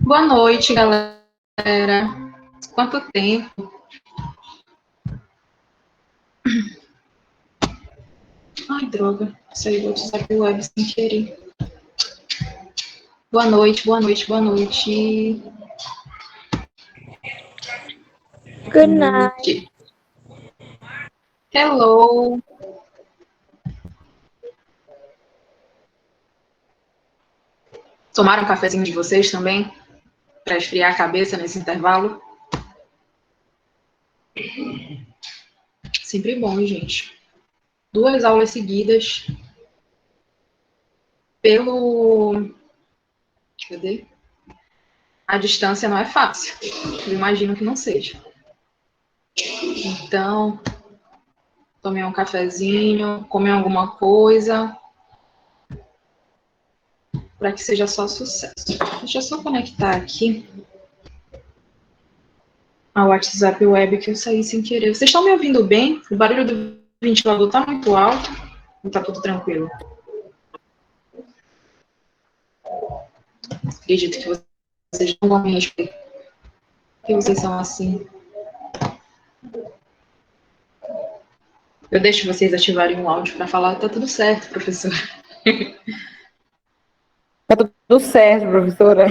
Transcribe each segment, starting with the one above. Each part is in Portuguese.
Boa noite, galera. Quanto tempo? Ai, droga. Saiu do WhatsApp Web sem querer. Boa noite, boa noite, boa noite. Good night. Hello. Tomaram um cafezinho de vocês também? Para esfriar a cabeça nesse intervalo? Sempre bom, gente. 2 aulas seguidas pelo... Cadê? A distância não é fácil. Eu imagino que não seja. Então, tomei um cafezinho, comi alguma coisa, para que seja só sucesso. Deixa eu só conectar aqui ao WhatsApp Web que eu saí sem querer. Vocês estão me ouvindo bem? O barulho do ventilador está muito alto ou está tudo tranquilo? Acredito que vocês não vão me respeitar. Porque vocês são assim. Eu deixo vocês ativarem o áudio para falar, tá tudo certo, professor. Tá tudo certo, professora.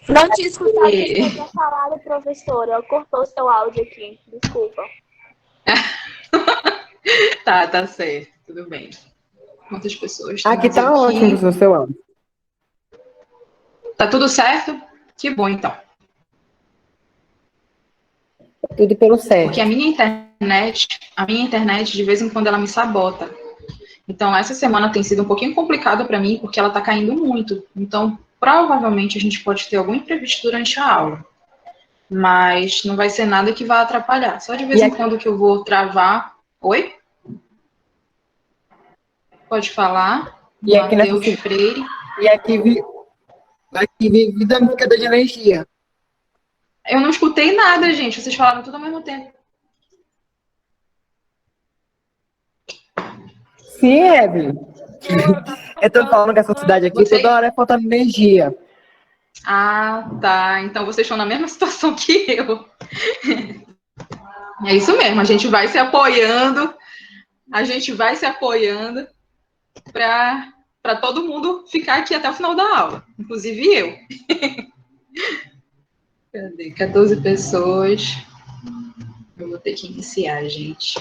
Não te escutava o que você tinha falado, professora. Cortou seu áudio aqui. Desculpa. Tá certo, tudo bem. Quantas pessoas tem Aqui mais tá ótimo, professor, seu áudio. Tá tudo certo? Que bom, então. Tudo pelo certo. Porque a minha internet, de vez em quando, ela me sabota. Então, essa semana tem sido um pouquinho complicada para mim, porque ela está caindo muito. Então, provavelmente, a gente pode ter algum imprevisto durante a aula. Mas não vai ser nada que vá atrapalhar. Só de vez em quando que eu vou travar. Oi? Pode falar. E aqui Matheus Freire. E aqui vive dinâmica de energia. Eu não escutei nada, gente. Vocês falaram tudo ao mesmo tempo. Sim, Evelyn. Eu tô falando que essa cidade aqui toda hora é faltando energia. Ah, tá. Então vocês estão na mesma situação que eu. É isso mesmo. A gente vai se apoiando. Para todo mundo ficar aqui até o final da aula, inclusive eu. Cadê? 14 pessoas. Eu vou ter que iniciar, gente.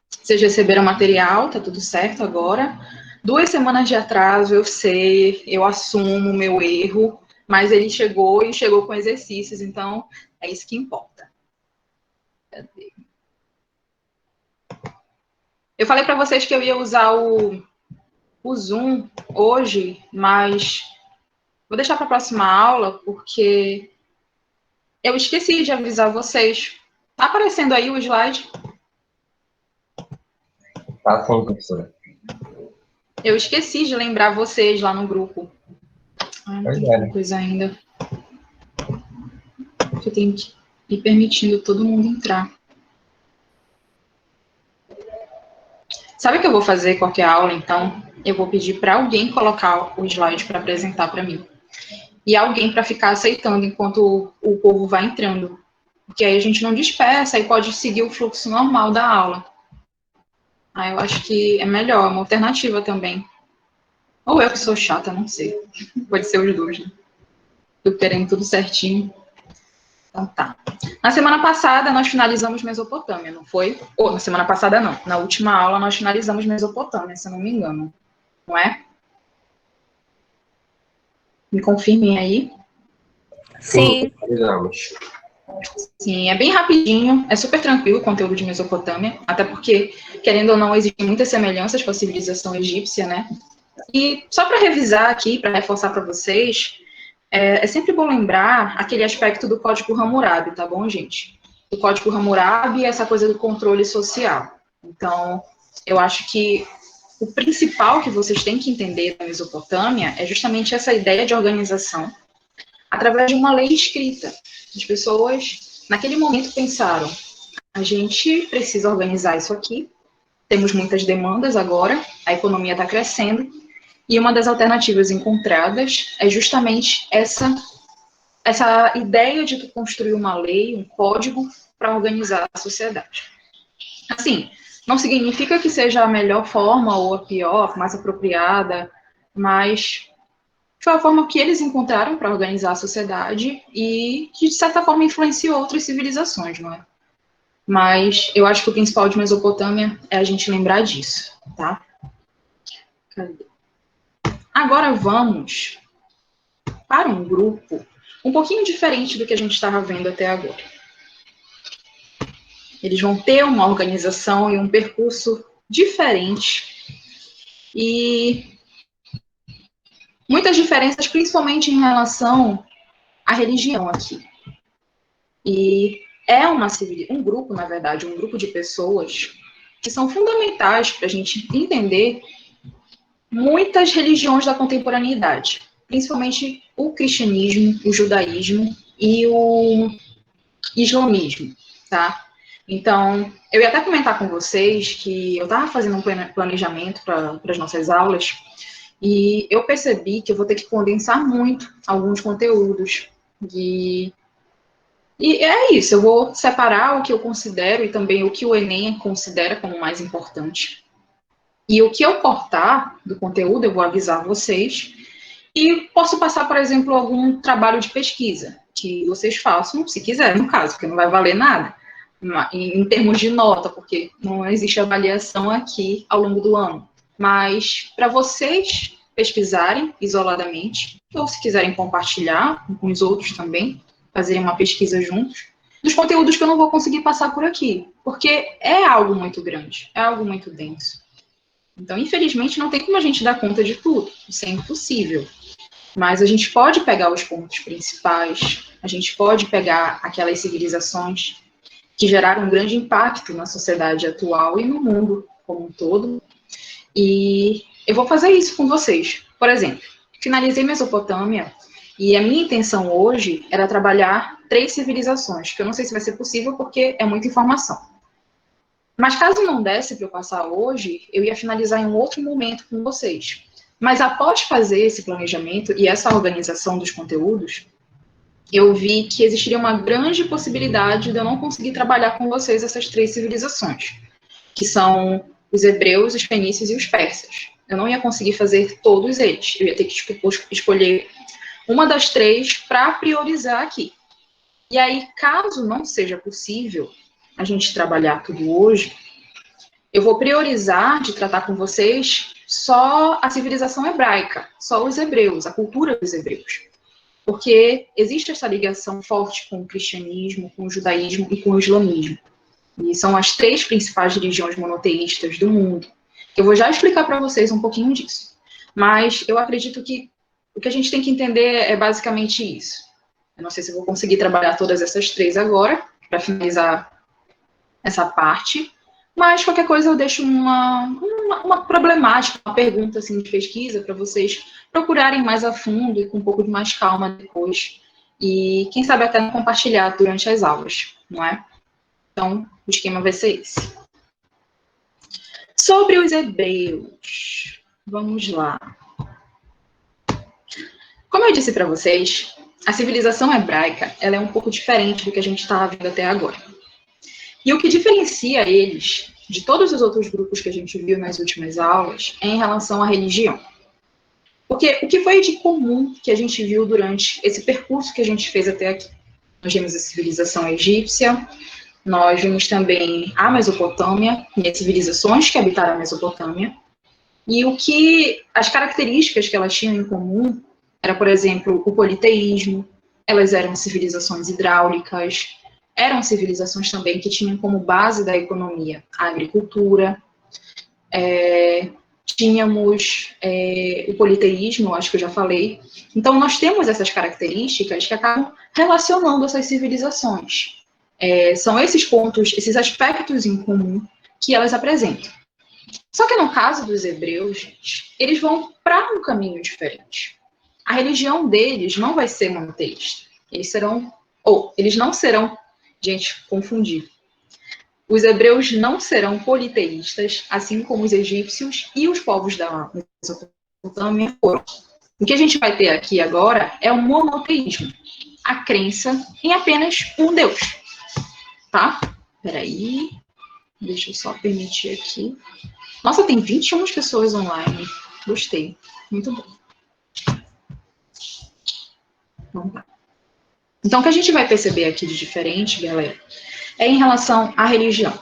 Vocês receberam material, tá tudo certo agora. 2 semanas de atraso, eu sei, eu assumo o meu erro, mas ele chegou e chegou com exercícios, então é isso que importa. Cadê? Eu falei para vocês que eu ia usar o Zoom hoje, mas vou deixar para a próxima aula, porque eu esqueci de avisar vocês. Tá aparecendo aí o slide? Tá sim, professora. Eu esqueci de lembrar vocês lá no grupo. Ai, não tem coisa ainda. Eu tenho que ir permitindo todo mundo entrar. Sabe o que eu vou fazer qualquer aula, então? Eu vou pedir para alguém colocar o slide para apresentar para mim. E alguém para ficar aceitando enquanto o povo vai entrando. Porque aí a gente não dispersa e pode seguir o fluxo normal da aula. Aí eu acho que é melhor, é uma alternativa também. Ou eu que sou chata, não sei. Pode ser os dois, né? Tô querendo tudo certinho. Então tá. Na semana passada nós finalizamos Mesopotâmia, não foi? Ou na semana passada não. Na última aula nós finalizamos Mesopotâmia, se eu não me engano. Não é? Me confirmem aí. Sim. Sim, é bem rapidinho, é super tranquilo o conteúdo de Mesopotâmia, até porque, querendo ou não, existem muitas semelhanças com a civilização egípcia, né? E só para revisar aqui, para reforçar para vocês, é sempre bom lembrar aquele aspecto do Código Hammurabi, tá bom, gente? O Código Hammurabi é essa coisa do controle social. Então, eu acho que o principal que vocês têm que entender da Mesopotâmia é justamente essa ideia de organização através de uma lei escrita. As pessoas, naquele momento, pensaram: a gente precisa organizar isso aqui, temos muitas demandas agora, a economia está crescendo, e uma das alternativas encontradas é justamente essa essa ideia de tu construir uma lei, um código para organizar a sociedade. Assim, não significa que seja a melhor forma ou a pior, mais apropriada, mas foi a forma que eles encontraram para organizar a sociedade e que, de certa forma, influenciou outras civilizações, não é? Mas eu acho que o principal de Mesopotâmia é a gente lembrar disso, tá? Cadê? Agora vamos para um grupo um pouquinho diferente do que a gente estava vendo até agora. Eles vão ter uma organização e um percurso diferente e muitas diferenças, principalmente em relação à religião aqui. E é um grupo, na verdade, um grupo de pessoas que são fundamentais para a gente entender muitas religiões da contemporaneidade, principalmente o cristianismo, o judaísmo e o islamismo, tá? Então, eu ia até comentar com vocês que eu estava fazendo um planejamento para as nossas aulas e eu percebi que eu vou ter que condensar muito alguns conteúdos. E é isso, eu vou separar o que eu considero e também o que o Enem considera como mais importante. E o que eu cortar do conteúdo, eu vou avisar vocês. E posso passar, por exemplo, algum trabalho de pesquisa que vocês façam, se quiserem, no caso, porque não vai valer nada em termos de nota, porque não existe avaliação aqui ao longo do ano. Mas para vocês pesquisarem isoladamente, ou se quiserem compartilhar com os outros também, fazerem uma pesquisa juntos, dos conteúdos que eu não vou conseguir passar por aqui, porque é algo muito grande, é algo muito denso. Então, infelizmente, não tem como a gente dar conta de tudo, isso é impossível. Mas a gente pode pegar os pontos principais, a gente pode pegar aquelas civilizações que geraram um grande impacto na sociedade atual e no mundo como um todo. E eu vou fazer isso com vocês. Por exemplo, finalizei Mesopotâmia e a minha intenção hoje era trabalhar 3 civilizações, que eu não sei se vai ser possível porque é muita informação. Mas caso não desse para eu passar hoje, eu ia finalizar em um outro momento com vocês. Mas após fazer esse planejamento e essa organização dos conteúdos, eu vi que existiria uma grande possibilidade de eu não conseguir trabalhar com vocês essas 3 civilizações, que são os hebreus, os fenícios e os persas. Eu não ia conseguir fazer todos eles, eu ia ter que escolher uma das 3 para priorizar aqui. E aí, caso não seja possível a gente trabalhar tudo hoje, eu vou priorizar de tratar com vocês só a civilização hebraica, só os hebreus, a cultura dos hebreus. Porque existe essa ligação forte com o cristianismo, com o judaísmo e com o islamismo. E são as 3 principais religiões monoteístas do mundo. Eu vou já explicar para vocês um pouquinho disso. Mas eu acredito que o que a gente tem que entender é basicamente isso. Eu não sei se eu vou conseguir trabalhar todas essas 3 agora, para finalizar essa parte, mas qualquer coisa eu deixo uma problemática, uma pergunta assim, de pesquisa para vocês procurarem mais a fundo e com um pouco de mais calma depois. E quem sabe até compartilhar durante as aulas, não é? Então, o esquema vai ser esse. Sobre os hebreus, vamos lá. Como eu disse para vocês, a civilização hebraica ela é um pouco diferente do que a gente estava vendo até agora. E o que diferencia eles de todos os outros grupos que a gente viu nas últimas aulas é em relação à religião. Porque o que foi de comum que a gente viu durante esse percurso que a gente fez até aqui? Nós vimos a civilização egípcia, nós vimos também a Mesopotâmia e as civilizações que habitaram a Mesopotâmia. E as características que elas tinham em comum era, por exemplo, o politeísmo, elas eram civilizações hidráulicas, eram civilizações também que tinham como base da economia a agricultura. Tínhamos o politeísmo, acho que eu já falei. Então, nós temos essas características que acabam relacionando essas civilizações. São esses pontos, esses aspectos em comum que elas apresentam. Só que no caso dos hebreus, gente, eles vão para um caminho diferente. A religião deles não vai ser monoteísta. Eles não serão, gente, confundir. Os hebreus não serão politeístas, assim como os egípcios e os povos da Mesopotâmia foram. O que a gente vai ter aqui agora é o monoteísmo. a crença em apenas um Deus, tá? Peraí, deixa eu só permitir aqui. Nossa, tem 21 pessoas online. Gostei, muito bom. Vamos lá. Então, o que a gente vai perceber aqui de diferente, galera, é em relação à religião.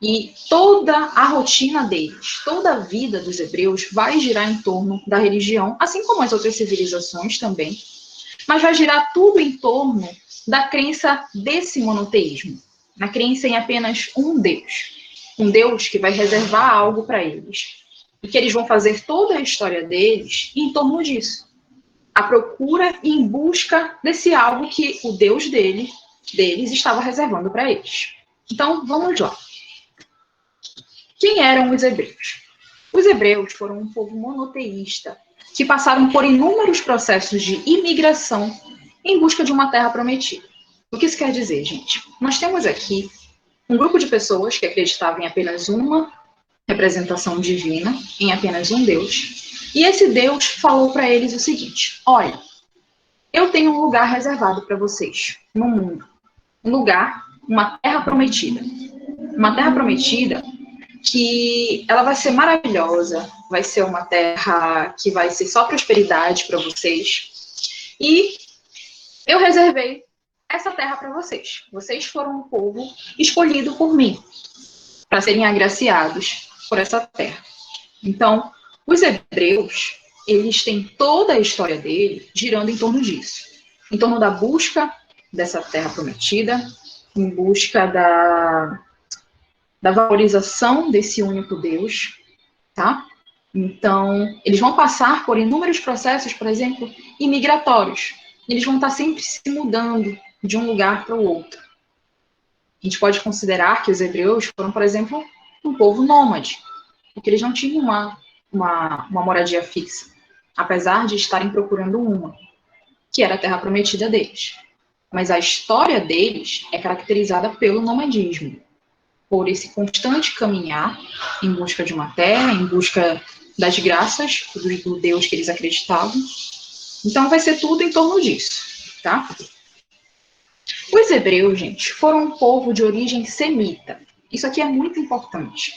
E toda a rotina deles, toda a vida dos hebreus vai girar em torno da religião, assim como as outras civilizações também, mas vai girar tudo em torno da crença desse monoteísmo, na crença em apenas um Deus que vai reservar algo para eles, e que eles vão fazer toda a história deles em torno disso, a procura e em busca desse algo que o Deus deles estava reservando para eles. Então, vamos lá. Quem eram os hebreus? Os hebreus foram um povo monoteísta que passaram por inúmeros processos de imigração em busca de uma terra prometida. O que isso quer dizer, gente? Nós temos aqui um grupo de pessoas que acreditavam em apenas uma representação divina, em apenas um Deus, e esse Deus falou para eles o seguinte: olha, eu tenho um lugar reservado para vocês no mundo, um lugar, uma terra prometida. Uma terra prometida que ela vai ser maravilhosa, vai ser uma terra que vai ser só prosperidade para vocês. E eu reservei essa terra para vocês. Vocês foram um povo escolhido por mim para serem agraciados por essa terra. Então, os hebreus, eles têm toda a história dele girando em torno disso. Em torno da busca dessa terra prometida, em busca da valorização desse único Deus, tá? Então, eles vão passar por inúmeros processos, por exemplo, imigratórios. Eles vão estar sempre se mudando de um lugar para o outro. A gente pode considerar que os hebreus foram, por exemplo, um povo nômade, porque eles não tinham uma moradia fixa, apesar de estarem procurando uma, que era a terra prometida deles. Mas a história deles é caracterizada pelo nomadismo, por esse constante caminhar em busca de uma terra, em busca das graças do Deus que eles acreditavam. Então vai ser tudo em torno disso, tá? Os hebreus, gente, foram um povo de origem semita. Isso aqui é muito importante.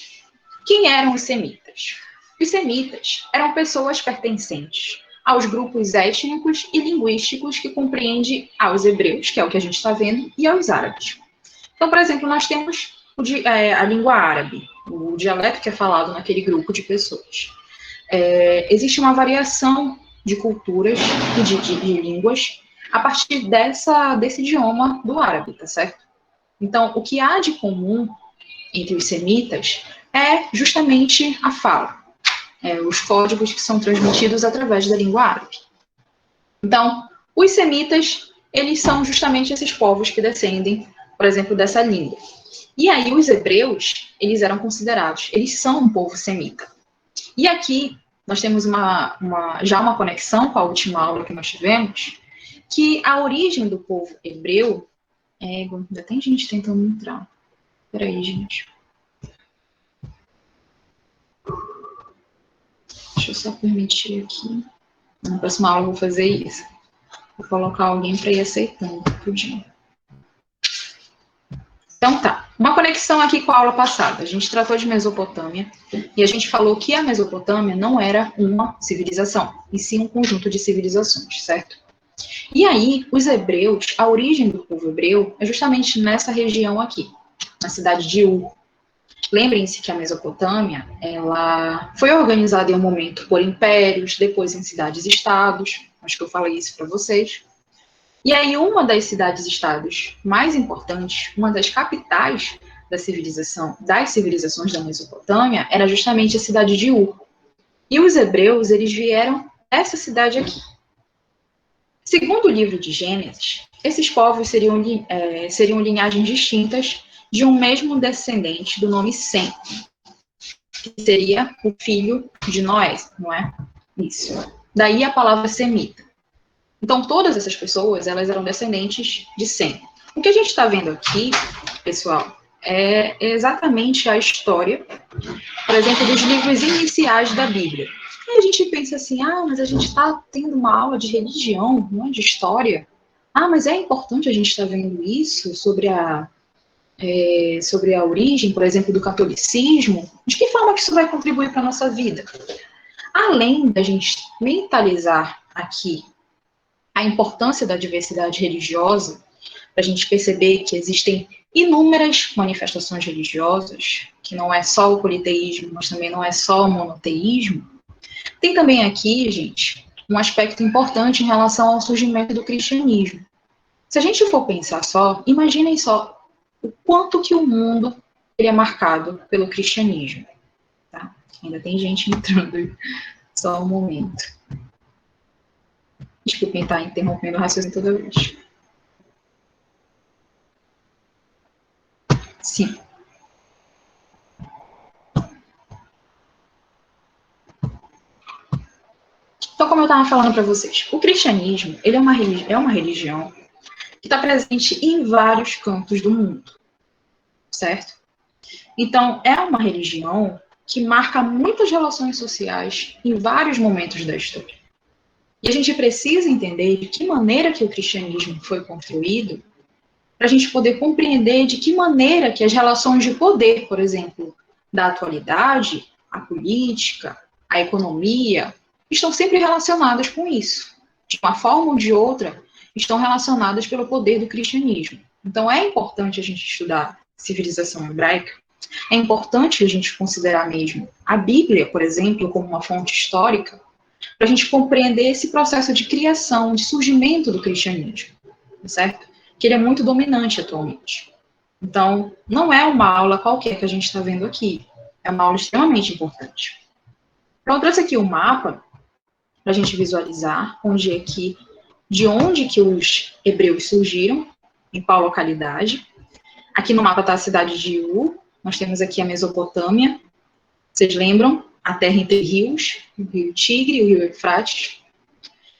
Quem eram os semitas? Os semitas eram pessoas pertencentes aos grupos étnicos e linguísticos que compreende aos hebreus, que é o que a gente está vendo, e aos árabes. Então, por exemplo, nós temos a língua árabe, o dialeto que é falado naquele grupo de pessoas. Existe uma variação de culturas e de línguas a partir desse idioma do árabe, tá certo? Então, o que há de comum entre os semitas é justamente a fala, os códigos que são transmitidos através da língua árabe. Então, os semitas, eles são justamente esses povos que descendem, por exemplo, dessa língua. E aí os hebreus, eles eram considerados, eles são um povo semita. E aqui nós temos já uma conexão com a última aula que nós tivemos, que a origem do povo hebreu, ainda tem gente tentando entrar. Peraí, gente. Deixa eu só permitir aqui. Na próxima aula eu vou fazer isso. Vou colocar alguém para ir aceitando tudinho. Então tá, uma conexão aqui com a aula passada. A gente tratou de Mesopotâmia e a gente falou que a Mesopotâmia não era uma civilização, e sim um conjunto de civilizações, certo? E aí, os hebreus, a origem do povo hebreu é justamente nessa região aqui, na cidade de Ur. Lembrem-se que a Mesopotâmia, ela foi organizada em um momento por impérios, depois em cidades-estados, acho que eu falei isso para vocês. E aí, uma das cidades-estados mais importantes, uma das capitais das civilizações da Mesopotâmia, era justamente a cidade de Ur. E os hebreus, eles vieram dessa cidade aqui. Segundo o livro de Gênesis, esses povos seriam linhagens distintas de um mesmo descendente do nome Sem, que seria o filho de Noé, não é? Isso. Daí a palavra semita. Então, todas essas pessoas, elas eram descendentes de Sem. O que a gente está vendo aqui, pessoal, é exatamente a história, por exemplo, dos livros iniciais da Bíblia. E a gente pensa assim, mas a gente está tendo uma aula de religião, não é de história. Ah, mas é importante a gente estar vendo isso sobre a origem, por exemplo, do catolicismo. De que forma que isso vai contribuir para a nossa vida? Além da gente mentalizar aqui a importância da diversidade religiosa, para a gente perceber que existem inúmeras manifestações religiosas, que não é só o politeísmo, mas também não é só o monoteísmo, tem também aqui, gente, um aspecto importante em relação ao surgimento do cristianismo. Se a gente for pensar só, imaginem só o quanto que o mundo é marcado pelo cristianismo. Tá? Ainda tem gente entrando, só um momento. Desculpem estar interrompendo o raciocínio toda vez. Sim. Então, como eu estava falando para vocês, o cristianismo ele é uma religião que está presente em vários cantos do mundo, certo? Então, é uma religião que marca muitas relações sociais em vários momentos da história. E a gente precisa entender de que maneira que o cristianismo foi construído para a gente poder compreender de que maneira que as relações de poder, por exemplo, da atualidade, a política, a economia, estão sempre relacionadas com isso. De uma forma ou de outra, estão relacionadas pelo poder do cristianismo. Então, é importante a gente estudar civilização hebraica, é importante a gente considerar mesmo a Bíblia, por exemplo, como uma fonte histórica, para a gente compreender esse processo de criação, de surgimento do cristianismo, certo? Que ele é muito dominante atualmente. Então, não é uma aula qualquer que a gente está vendo aqui, é uma aula extremamente importante. Então, eu trouxe aqui o mapa para a gente visualizar de onde que os hebreus surgiram, em qual localidade. Aqui no mapa está a cidade de Ur, nós temos aqui a Mesopotâmia, vocês lembram? A terra entre rios, o rio Tigre e o rio Eufrates.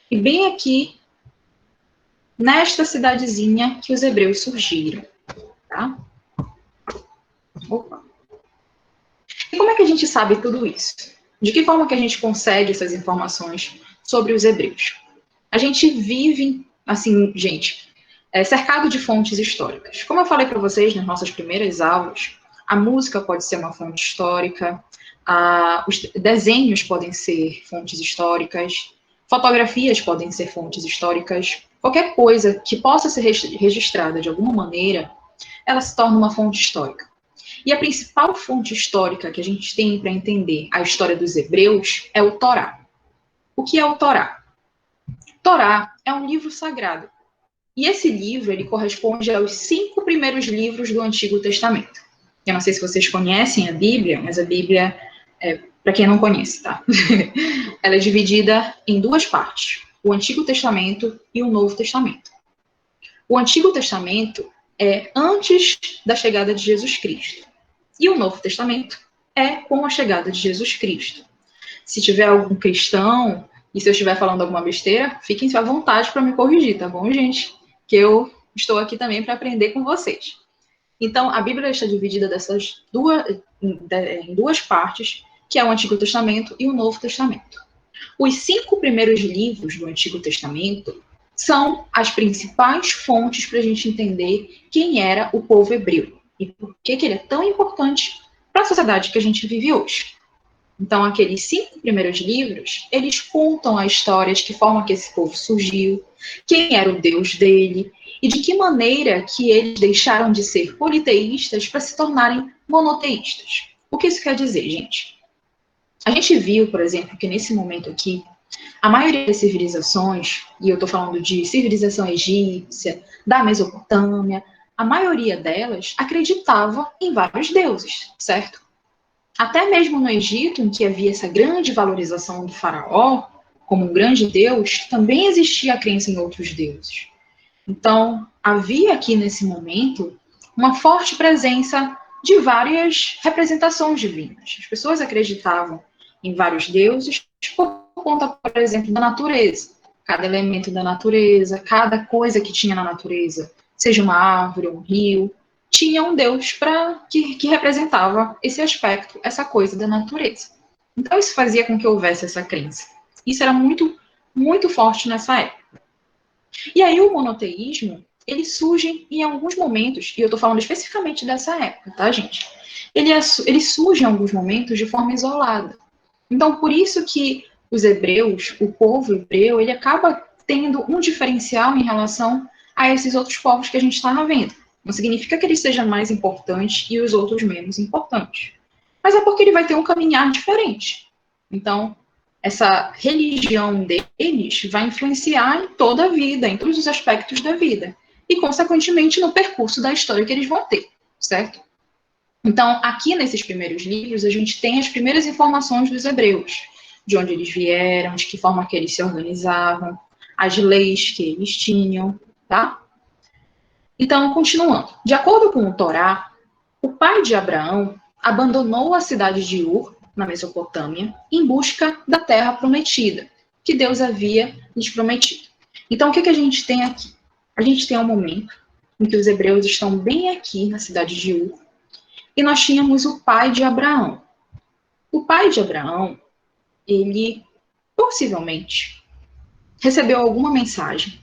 E bem aqui, nesta cidadezinha que os hebreus surgiram, tá? Opa. E como é que a gente sabe tudo isso? De que forma que a gente consegue essas informações sobre os hebreus? A gente vive, assim, gente, cercado de fontes históricas. Como eu falei para vocês nas nossas primeiras aulas, a música pode ser uma fonte histórica, os desenhos podem ser fontes históricas, fotografias podem ser fontes históricas, qualquer coisa que possa ser registrada de alguma maneira, ela se torna uma fonte histórica. E a principal fonte histórica que a gente tem para entender a história dos hebreus é o Torá. O que é o Torá? Torá é um livro sagrado. E esse livro, ele corresponde aos 5 primeiros livros do Antigo Testamento. Eu não sei se vocês conhecem a Bíblia, mas a Bíblia, para quem não conhece, tá? Ela é dividida em 2 partes, o Antigo Testamento e o Novo Testamento. O Antigo Testamento é antes da chegada de Jesus Cristo. E o Novo Testamento é com a chegada de Jesus Cristo. Se tiver algum cristão, e se eu estiver falando alguma besteira, fiquem à vontade para me corrigir, tá bom, gente? Que eu estou aqui também para aprender com vocês. Então, a Bíblia está dividida em 2 partes, que é o Antigo Testamento e o Novo Testamento. Os 5 primeiros livros do Antigo Testamento são as principais fontes para a gente entender quem era o povo hebreu e por que ele é tão importante para a sociedade que a gente vive hoje. Então, aqueles 5 primeiros livros, eles contam a história de que forma que esse povo surgiu, quem era o Deus dele, e de que maneira que eles deixaram de ser politeístas para se tornarem monoteístas. O que isso quer dizer, gente? A gente viu, por exemplo, que nesse momento aqui, a maioria das civilizações, e eu estou falando de civilização egípcia, da Mesopotâmia, a maioria delas acreditava em vários deuses, certo? Até mesmo no Egito, em que havia essa grande valorização do faraó como um grande deus, também existia a crença em outros deuses. Então, havia aqui nesse momento uma forte presença de várias representações divinas. As pessoas acreditavam em vários deuses por conta, por exemplo, da natureza. Cada elemento da natureza, cada coisa que tinha na natureza, seja uma árvore, um rio, tinha um deus que representava esse aspecto, essa coisa da natureza. Então, isso fazia com que houvesse essa crença. Isso era muito, muito forte nessa época. E aí o monoteísmo, ele surge em alguns momentos, e eu estou falando especificamente dessa época, tá, gente? Ele surge em alguns momentos de forma isolada. Então, por isso que os hebreus, o povo hebreu, ele acaba tendo um diferencial em relação a esses outros povos que a gente estava vendo. Não significa que ele seja mais importante e os outros menos importantes. Mas é porque ele vai ter um caminhar diferente. Então, essa religião deles vai influenciar em toda a vida, em todos os aspectos da vida. E, consequentemente, no percurso da história que eles vão ter, certo? Então, aqui nesses primeiros livros, a gente tem as primeiras informações dos hebreus, de onde eles vieram, de que forma que eles se organizavam, as leis que eles tinham, tá? Então, continuando. De acordo com o Torá, o pai de Abraão abandonou a cidade de Ur, na Mesopotâmia, em busca da terra prometida, que Deus havia lhes prometido. Então, o que a gente tem aqui? A gente tem um momento em que os hebreus estão bem aqui na cidade de Ur, e nós tínhamos o pai de Abraão. O pai de Abraão, ele possivelmente recebeu alguma mensagem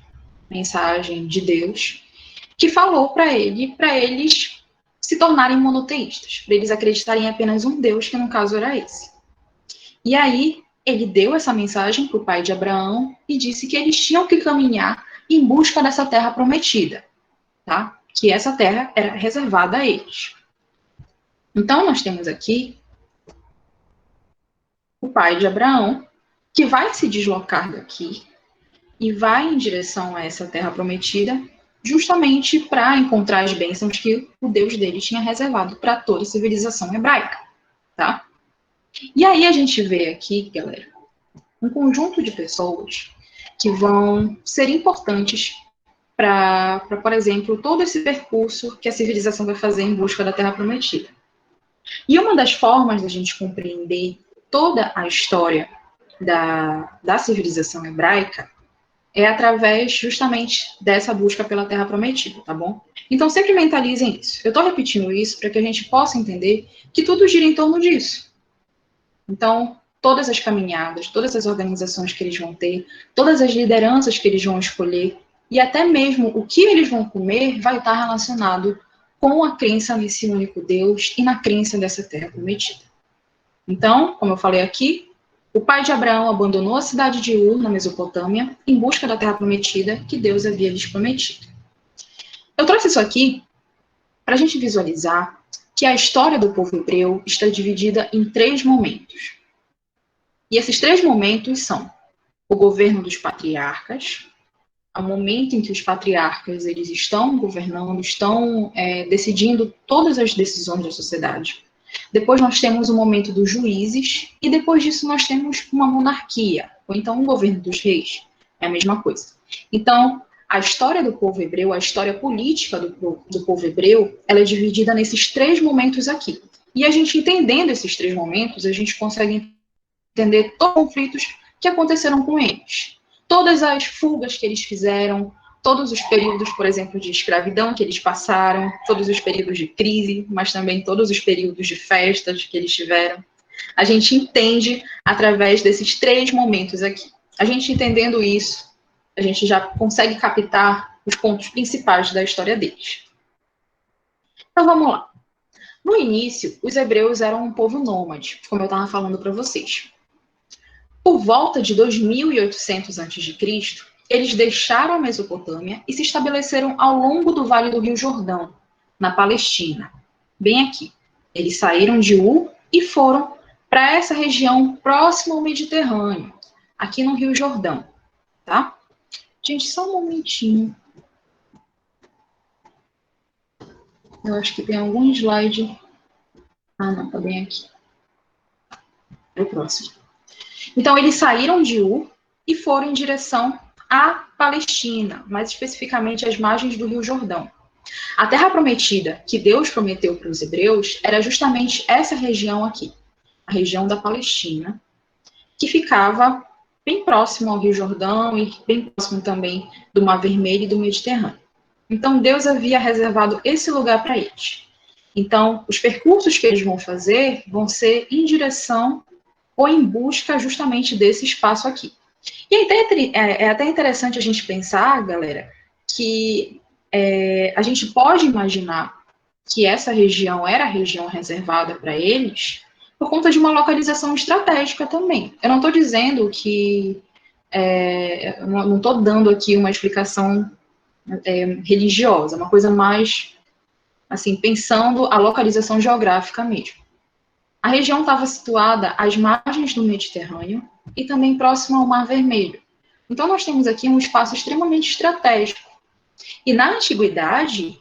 de Deus, que falou para eles se tornarem monoteístas, para eles acreditarem em apenas um Deus, que no caso era esse. E aí, ele deu essa mensagem para o pai de Abraão e disse que eles tinham que caminhar em busca dessa terra prometida, tá? Que essa terra era reservada a eles. Então, nós temos aqui o pai de Abraão, que vai se deslocar daqui e vai em direção a essa terra prometida, justamente para encontrar as bênçãos que o Deus dele tinha reservado para toda a civilização hebraica, tá? E aí a gente vê aqui, galera, um conjunto de pessoas que vão ser importantes para, por exemplo, todo esse percurso que a civilização vai fazer em busca da terra prometida. E uma das formas da gente compreender toda a história da civilização hebraica é através justamente dessa busca pela terra prometida, tá bom? Então sempre mentalizem isso. Eu estou repetindo isso para que a gente possa entender que tudo gira em torno disso. Então, todas as caminhadas, todas as organizações que eles vão ter, todas as lideranças que eles vão escolher, e até mesmo o que eles vão comer vai estar relacionado com a crença nesse único Deus e na crença dessa terra prometida. Então, como eu falei aqui, o pai de Abraão abandonou a cidade de Ur, na Mesopotâmia, em busca da terra prometida que Deus havia lhes prometido. Eu trouxe isso aqui para a gente visualizar que a história do povo hebreu está dividida em 3 momentos. E esses 3 momentos são o governo dos patriarcas, o momento em que os patriarcas eles estão governando, estão decidindo todas as decisões da sociedade. Depois nós temos o momento dos juízes, e depois disso nós temos uma monarquia, ou então um governo dos reis. É a mesma coisa. Então, a história do povo hebreu, a história política do povo hebreu, ela é dividida nesses 3 momentos aqui. E a gente entendendo esses 3 momentos, a gente consegue entender todos os conflitos que aconteceram com eles. Todas as fugas que eles fizeram, todos os períodos, por exemplo, de escravidão que eles passaram, todos os períodos de crise, mas também todos os períodos de festas que eles tiveram. A gente entende através desses 3 momentos aqui. A gente entendendo isso, a gente já consegue captar os pontos principais da história deles. Então vamos lá. No início, os hebreus eram um povo nômade, como eu estava falando para vocês. Por volta de 2800 a.C., eles deixaram a Mesopotâmia e se estabeleceram ao longo do Vale do Rio Jordão, na Palestina, bem aqui. Eles saíram de Ur e foram para essa região próxima ao Mediterrâneo, aqui no Rio Jordão, tá? Gente, só um momentinho. Eu acho que tem algum slide. Ah, não, tá bem aqui. É o próximo. Então, eles saíram de Ur e foram em direção à Palestina, mais especificamente às margens do Rio Jordão. A terra prometida que Deus prometeu para os hebreus era justamente essa região aqui, a região da Palestina, que ficava bem próximo ao Rio Jordão e bem próximo também do Mar Vermelho e do Mediterrâneo. Então, Deus havia reservado esse lugar para eles. Então, os percursos que eles vão fazer vão ser em direção ou em busca justamente desse espaço aqui. E é até interessante a gente pensar, galera, que a gente pode imaginar que essa região era a região reservada para eles por conta de uma localização estratégica também. Eu não estou dizendo que não estou dando aqui uma explicação religiosa, uma coisa mais, assim, pensando a localização geográfica mesmo. A região estava situada às margens do Mediterrâneo e também próximo ao Mar Vermelho. Então, nós temos aqui um espaço extremamente estratégico. E na antiguidade,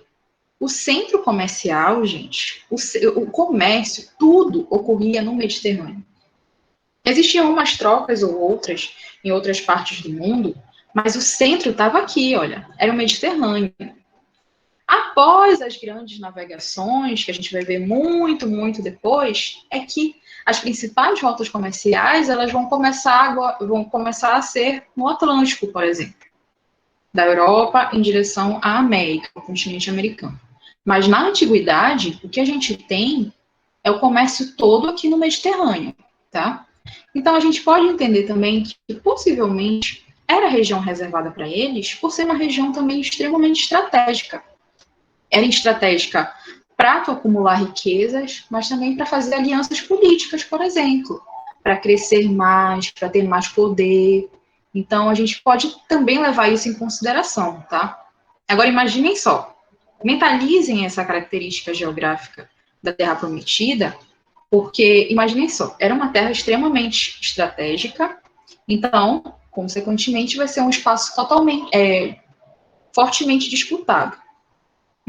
o centro comercial, gente, o comércio, tudo ocorria no Mediterrâneo. Existiam umas trocas ou outras em outras partes do mundo, mas o centro estava aqui, olha, era o Mediterrâneo. Após as grandes navegações, que a gente vai ver muito, muito depois, é que as principais rotas comerciais elas vão começar a ser no Atlântico, por exemplo, da Europa em direção à América, ao continente americano. Mas na antiguidade, o que a gente tem é o comércio todo aqui no Mediterrâneo, tá? Então a gente pode entender também que possivelmente era a região reservada para eles por ser uma região também extremamente estratégica. Era estratégica para tu acumular riquezas, mas também para fazer alianças políticas, por exemplo, para crescer mais, para ter mais poder. Então, a gente pode também levar isso em consideração, tá? Agora, imaginem só, mentalizem essa característica geográfica da Terra Prometida, porque, imaginem só, era uma terra extremamente estratégica, então, consequentemente, vai ser um espaço fortemente disputado.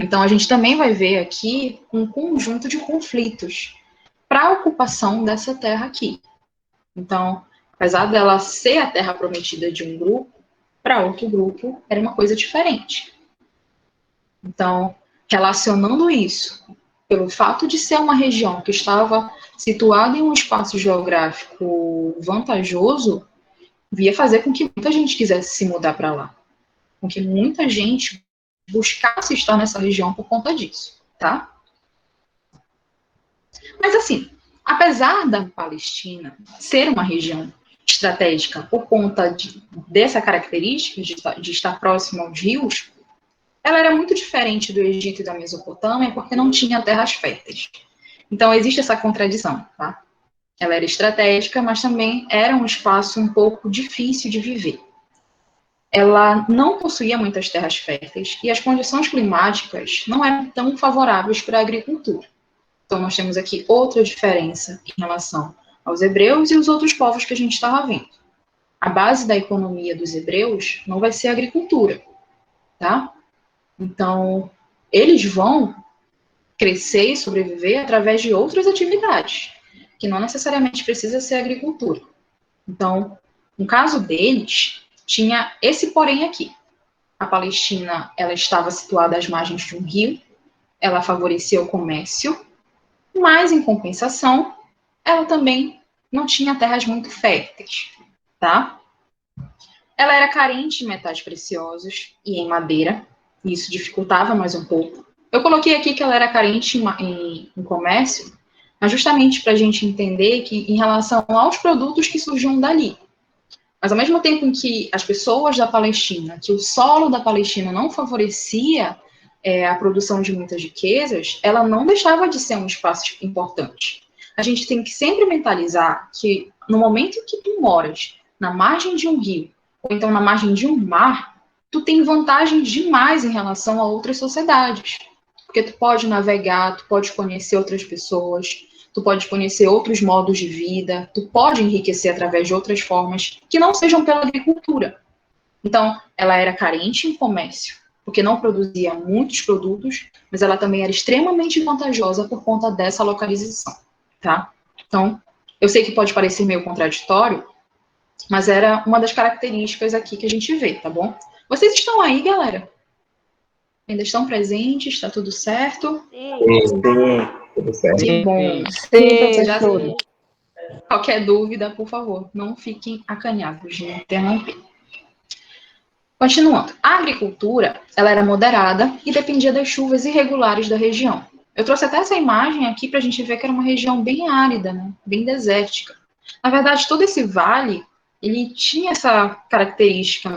Então, a gente também vai ver aqui um conjunto de conflitos para a ocupação dessa terra aqui. Então, apesar dela ser a terra prometida de um grupo, para outro grupo era uma coisa diferente. Então, relacionando isso, pelo fato de ser uma região que estava situada em um espaço geográfico vantajoso, ia fazer com que muita gente quisesse se mudar para lá. Com que muita gente buscasse estar nessa região por conta disso, tá? Mas assim, apesar da Palestina ser uma região estratégica por conta dessa característica de estar próximo aos rios, ela era muito diferente do Egito e da Mesopotâmia porque não tinha terras férteis. Então existe essa contradição, tá? Ela era estratégica, mas também era um espaço um pouco difícil de viver. Ela não possuía muitas terras férteis e as condições climáticas não eram tão favoráveis para a agricultura. Então, nós temos aqui outra diferença em relação aos hebreus e os outros povos que a gente estava vendo. A base da economia dos hebreus não vai ser a agricultura, tá? Então, eles vão crescer e sobreviver através de outras atividades, que não necessariamente precisa ser agricultura. Então, no caso deles, tinha esse porém aqui. A Palestina, ela estava situada às margens de um rio, ela favorecia o comércio, mas, em compensação, ela também não tinha terras muito férteis, tá? Ela era carente em metais preciosos e em madeira, e isso dificultava mais um pouco. Eu coloquei aqui que ela era carente em comércio, mas justamente para a gente entender que, em relação aos produtos que surgiam dali, mas ao mesmo tempo em que as pessoas da Palestina, que o solo da Palestina não favorecia a produção de muitas riquezas, ela não deixava de ser um espaço importante. A gente tem que sempre mentalizar que no momento em que tu moras na margem de um rio, ou então na margem de um mar, tu tem vantagens demais em relação a outras sociedades. Porque tu pode navegar, tu pode conhecer outras pessoas, tu pode conhecer outros modos de vida, tu pode enriquecer através de outras formas que não sejam pela agricultura. Então, ela era carente em comércio, porque não produzia muitos produtos, mas ela também era extremamente vantajosa por conta dessa localização, tá? Então, eu sei que pode parecer meio contraditório, mas era uma das características aqui que a gente vê, tá bom? Vocês estão aí, galera? Ainda estão presentes? Está tudo certo? Sim, tudo certo. Que bom. Sim. Qualquer dúvida, por favor, não fiquem acanhados de me interromper. Continuando, a agricultura, ela era moderada e dependia das chuvas irregulares da região. Eu trouxe até essa imagem aqui para a gente ver que era uma região bem árida, né? Bem desértica. Na verdade, todo esse vale ele tinha essa característica,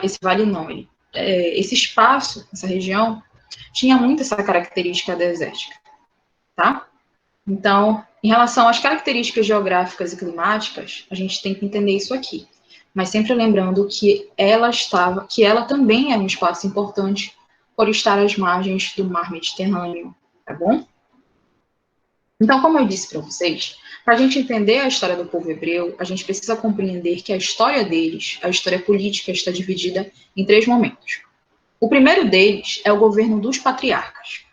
esse vale não, esse espaço, essa região, tinha muito essa característica desértica, tá? Então, em relação às características geográficas e climáticas, a gente tem que entender isso aqui. Mas sempre lembrando que ela também é um espaço importante por estar às margens do mar Mediterrâneo, tá bom? Então, como eu disse para vocês, para a gente entender a história do povo hebreu, a gente precisa compreender que a história deles, a história política, está dividida em 3 momentos. O primeiro deles é o governo dos patriarcas.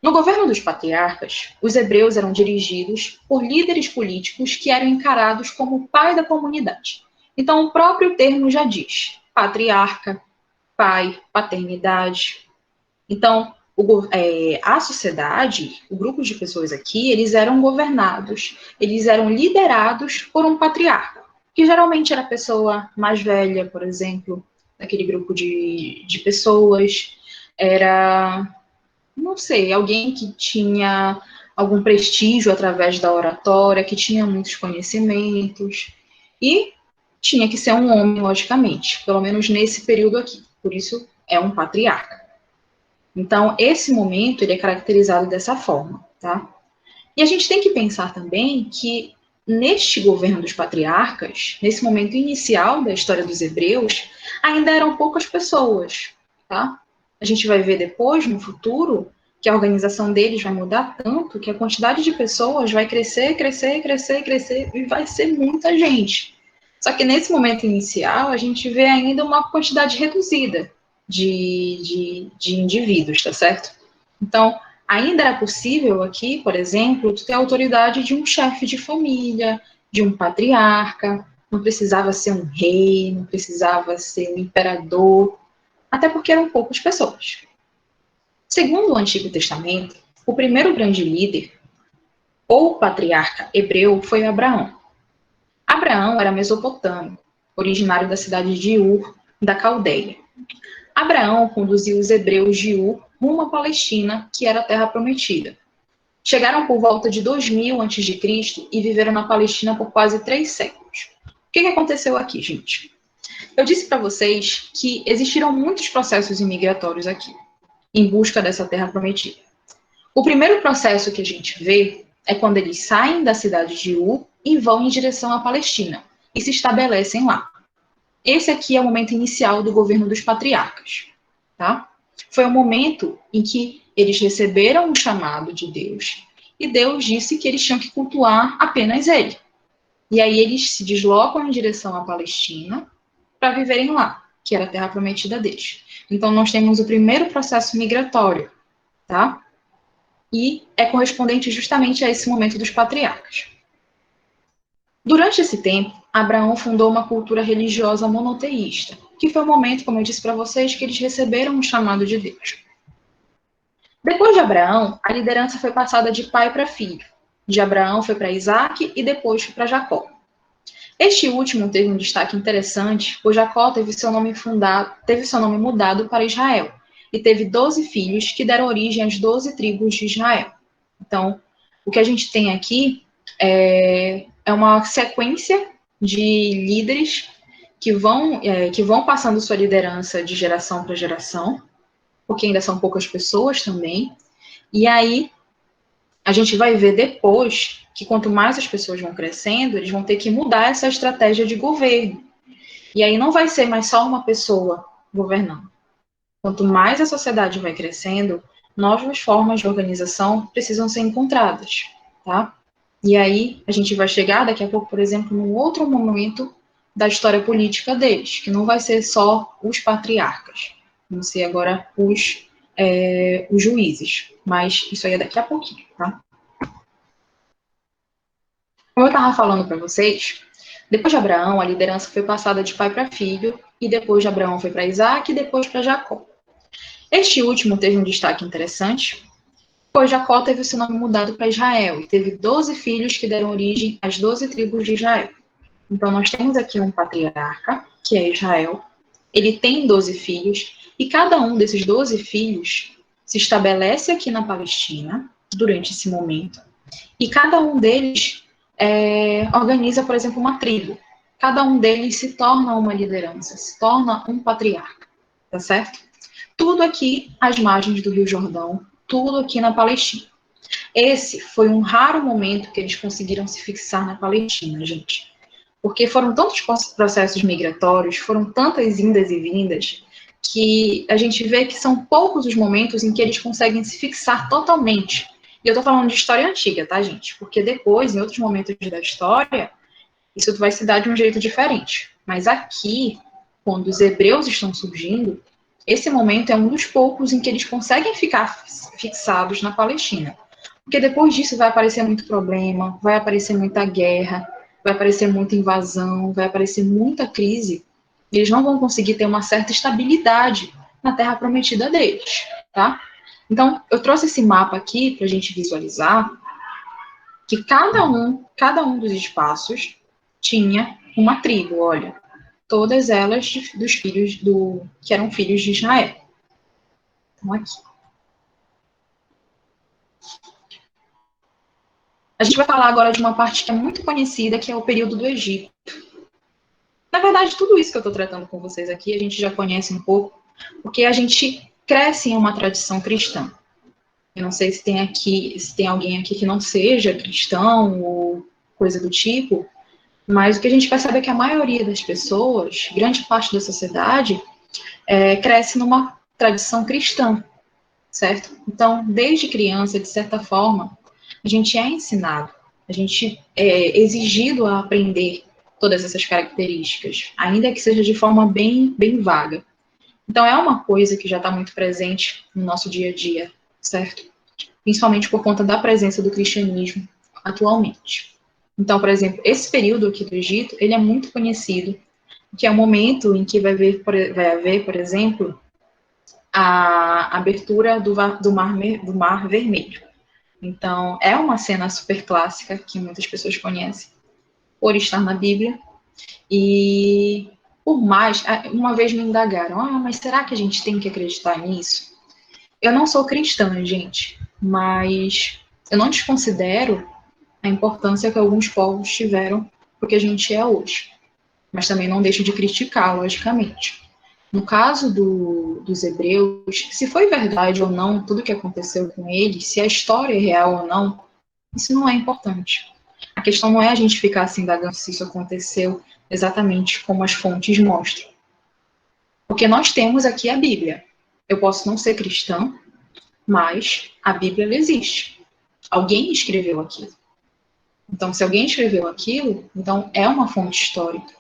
No governo dos patriarcas, os hebreus eram dirigidos por líderes políticos que eram encarados como o pai da comunidade. Então, o próprio termo já diz: patriarca, pai, paternidade. Então, a sociedade, o grupo de pessoas aqui, eles eram governados, eles eram liderados por um patriarca, que geralmente era a pessoa mais velha, por exemplo, daquele grupo de pessoas, era, não sei, alguém que tinha algum prestígio através da oratória, que tinha muitos conhecimentos, e tinha que ser um homem, logicamente, pelo menos nesse período aqui, por isso é um patriarca. Então, esse momento, ele é caracterizado dessa forma, tá? E a gente tem que pensar também que neste governo dos patriarcas, nesse momento inicial da história dos hebreus, ainda eram poucas pessoas, tá? A gente vai ver depois, no futuro, que a organização deles vai mudar tanto que a quantidade de pessoas vai crescer, crescer, crescer, crescer, e vai ser muita gente. Só que nesse momento inicial, a gente vê ainda uma quantidade reduzida de indivíduos, tá certo? Então, ainda era possível aqui, por exemplo, ter a autoridade de um chefe de família, de um patriarca, não precisava ser um rei, não precisava ser um imperador, até porque eram poucas pessoas. Segundo o Antigo Testamento, o primeiro grande líder, ou patriarca hebreu, foi Abraão. Abraão era mesopotâmio, originário da cidade de Ur, da Caldeia. Abraão conduziu os hebreus de Ur rumo à Palestina, que era a terra prometida. Chegaram por volta de 2000 a.C. e viveram na Palestina por quase 3 séculos. O que aconteceu aqui, gente? Eu disse para vocês que existiram muitos processos imigratórios aqui, em busca dessa terra prometida. O primeiro processo que a gente vê é quando eles saem da cidade de Ur e vão em direção à Palestina, e se estabelecem lá. Esse aqui é o momento inicial do governo dos patriarcas, tá? Foi o momento em que eles receberam um chamado de Deus, e Deus disse que eles tinham que cultuar apenas ele. E aí eles se deslocam em direção à Palestina para viverem lá, que era a terra prometida deles. Então nós temos o primeiro processo migratório, tá? E é correspondente justamente a esse momento dos patriarcas. Durante esse tempo, Abraão fundou uma cultura religiosa monoteísta, que foi o momento, como eu disse para vocês, que eles receberam um chamado de Deus. Depois de Abraão, a liderança foi passada de pai para filho. De Abraão foi para Isaac e depois foi para Jacó. Este último teve um destaque interessante, pois Jacó teve seu nome mudado para Israel, e teve 12 filhos que deram origem às 12 tribos de Israel. Então, o que a gente tem aqui é uma sequência de líderes que vão passando sua liderança de geração para geração, porque ainda são poucas pessoas também, e aí a gente vai ver depois que quanto mais as pessoas vão crescendo, eles vão ter que mudar essa estratégia de governo. E aí não vai ser mais só uma pessoa governando. Quanto mais a sociedade vai crescendo, novas formas de organização precisam ser encontradas, tá? E aí a gente vai chegar daqui a pouco, por exemplo, num outro momento da história política deles, que não vai ser só os patriarcas, vão ser agora os juízes, mas isso aí é daqui a pouquinho, tá? Como eu estava falando para vocês, depois de Abraão, a liderança foi passada de pai para filho, e depois de Abraão foi para Isaac e depois para Jacó. Este último teve um destaque interessante, pois Jacó teve o seu nome mudado para Israel, e teve 12 filhos que deram origem às 12 tribos de Israel. Então, nós temos aqui um patriarca, que é Israel, ele tem 12 filhos, e cada um desses 12 filhos se estabelece aqui na Palestina, durante esse momento, e cada um deles organiza, por exemplo, uma tribo. cada um deles se torna uma liderança, se torna um patriarca, tá certo? Tudo aqui às margens do Rio Jordão, tudo aqui na Palestina. Esse foi um raro momento que eles conseguiram se fixar na Palestina, gente. Porque foram tantos processos migratórios, foram tantas indas e vindas, que a gente vê que são poucos os momentos em que eles conseguem se fixar totalmente. E eu tô falando de história antiga, tá, gente? Porque depois, em outros momentos da história, isso vai se dar de um jeito diferente. Mas aqui, quando os hebreus estão surgindo, esse momento é um dos poucos em que eles conseguem ficar fixados na Palestina. Porque depois disso vai aparecer muito problema, vai aparecer muita guerra, vai aparecer muita invasão, vai aparecer muita crise. E eles não vão conseguir ter uma certa estabilidade na terra prometida deles, tá? Então, eu trouxe esse mapa aqui para a gente visualizar que cada um dos espaços tinha uma tribo, olha, todas elas dos filhos que eram filhos de Israel. Então, aqui. A gente vai falar agora de uma parte que é muito conhecida, que é o período do Egito. Na verdade, tudo isso que eu estou tratando com vocês aqui, a gente já conhece um pouco, porque a gente cresce em uma tradição cristã. Eu não sei se tem alguém aqui que não seja cristão ou coisa do tipo, mas o que a gente percebe é que a maioria das pessoas, grande parte da sociedade, cresce numa tradição cristã, certo? Então, desde criança, de certa forma, a gente é ensinado, a gente é exigido a aprender todas essas características, ainda que seja de forma bem, bem vaga. Então, é uma coisa que já está muito presente no nosso dia a dia, certo? Principalmente por conta da presença do cristianismo atualmente. Então, por exemplo, esse período aqui do Egito, ele é muito conhecido, que é o momento em que vai haver, por exemplo, a abertura do Mar Vermelho. Então, é uma cena super clássica que muitas pessoas conhecem, por estar na Bíblia. E por mais, uma vez me indagaram, mas será que a gente tem que acreditar nisso? Eu não sou cristã, gente, mas eu não desconsidero a importância que alguns povos tiveram porque a gente é hoje. Mas também não deixo de criticar, logicamente. No caso dos hebreus, se foi verdade ou não tudo o que aconteceu com eles, se a história é real ou não, isso não é importante. A questão não é a gente ficar assim indagando se isso aconteceu exatamente como as fontes mostram. Porque nós temos aqui a Bíblia. Eu posso não ser cristã, mas a Bíblia ela existe. Alguém escreveu aquilo. Então, se alguém escreveu aquilo, então é uma fonte histórica.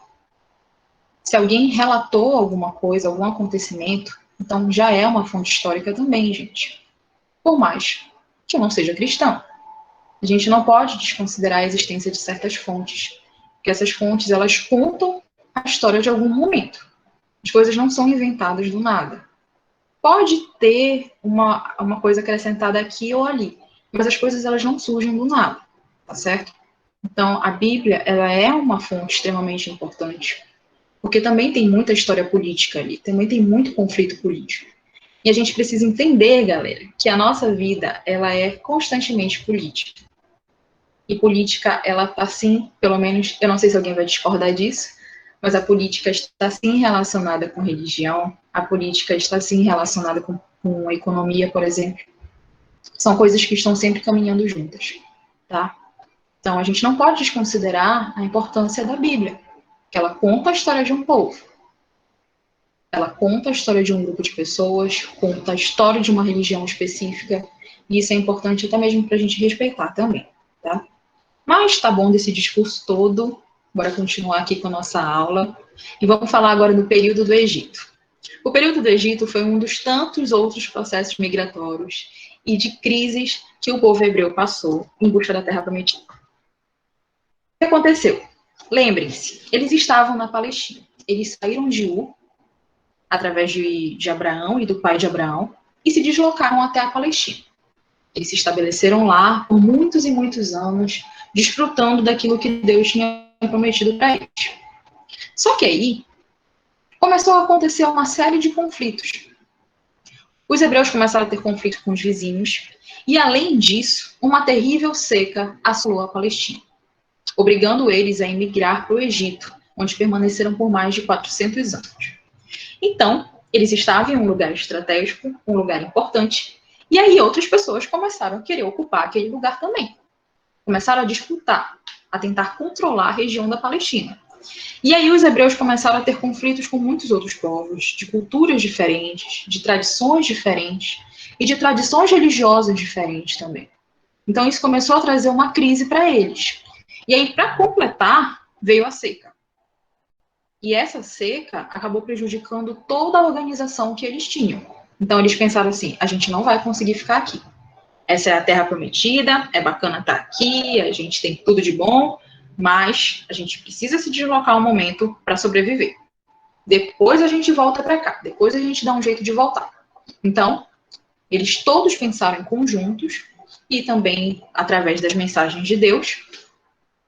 Se alguém relatou alguma coisa, algum acontecimento, então já é uma fonte histórica também, gente. Por mais que eu não seja cristão. A gente não pode desconsiderar a existência de certas fontes, porque essas fontes, elas contam a história de algum momento. As coisas não são inventadas do nada. Pode ter uma coisa acrescentada aqui ou ali, mas as coisas, elas não surgem do nada, tá certo? Então, a Bíblia, ela é uma fonte extremamente importante, porque também tem muita história política ali, também tem muito conflito político. E a gente precisa entender, galera, que a nossa vida, ela é constantemente política. E política, ela está sim, pelo menos, eu não sei se alguém vai discordar disso, mas a política está sim relacionada com religião, a política está sim relacionada com economia, por exemplo. São coisas que estão sempre caminhando juntas, tá? Então, a gente não pode desconsiderar a importância da Bíblia, que ela conta a história de um povo. Ela conta a história de um grupo de pessoas, conta a história de uma religião específica, e isso é importante até mesmo para a gente respeitar também, tá? Mas tá bom desse discurso todo, bora continuar aqui com a nossa aula, e vamos falar agora do período do Egito. O período do Egito foi um dos tantos outros processos migratórios e de crises que o povo hebreu passou em busca da terra prometida. O que aconteceu? Lembrem-se, eles estavam na Palestina. Eles saíram de Ur, através de Abraão e do pai de Abraão, e se deslocaram até a Palestina. Eles se estabeleceram lá por muitos e muitos anos, desfrutando daquilo que Deus tinha prometido para eles. Só que aí, começou a acontecer uma série de conflitos. Os hebreus começaram a ter conflitos com os vizinhos, e além disso, uma terrível seca assolou a Palestina, obrigando eles a emigrar para o Egito, onde permaneceram por mais de 400 anos. Então, eles estavam em um lugar estratégico, um lugar importante, e aí outras pessoas começaram a querer ocupar aquele lugar também. Começaram a disputar, a tentar controlar a região da Palestina. E aí os hebreus começaram a ter conflitos com muitos outros povos, de culturas diferentes, de tradições diferentes e de tradições religiosas diferentes também. Então isso começou a trazer uma crise para eles. E aí, para completar, veio a seca. E essa seca acabou prejudicando toda a organização que eles tinham. Então eles pensaram assim, a gente não vai conseguir ficar aqui. Essa é a terra prometida, é bacana estar aqui, a gente tem tudo de bom, mas a gente precisa se deslocar um momento para sobreviver. Depois a gente volta para cá, depois a gente dá um jeito de voltar. Então, eles todos pensaram em conjuntos e também, através das mensagens de Deus,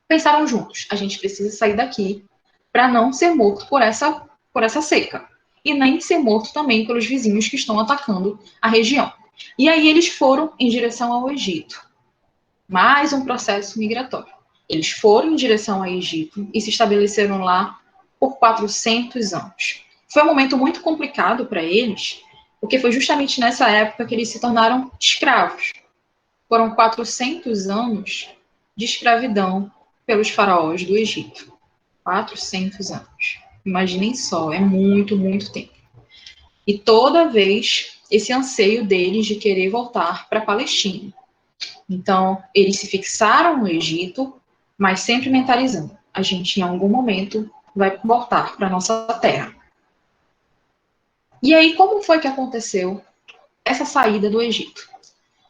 pensaram juntos, a gente precisa sair daqui para não ser morto por essa seca. E nem ser morto também pelos vizinhos que estão atacando a região. E aí eles foram em direção ao Egito. Mais um processo migratório. Eles foram em direção ao Egito e se estabeleceram lá por 400 anos. Foi um momento muito complicado para eles, porque foi justamente nessa época que eles se tornaram escravos. Foram 400 anos de escravidão pelos faraós do Egito. 400 anos. Imaginem só, é muito, muito tempo. E toda vez esse anseio deles de querer voltar para a Palestina. Então, eles se fixaram no Egito, mas sempre mentalizando, a gente em algum momento vai voltar para a nossa terra. E aí, como foi que aconteceu essa saída do Egito?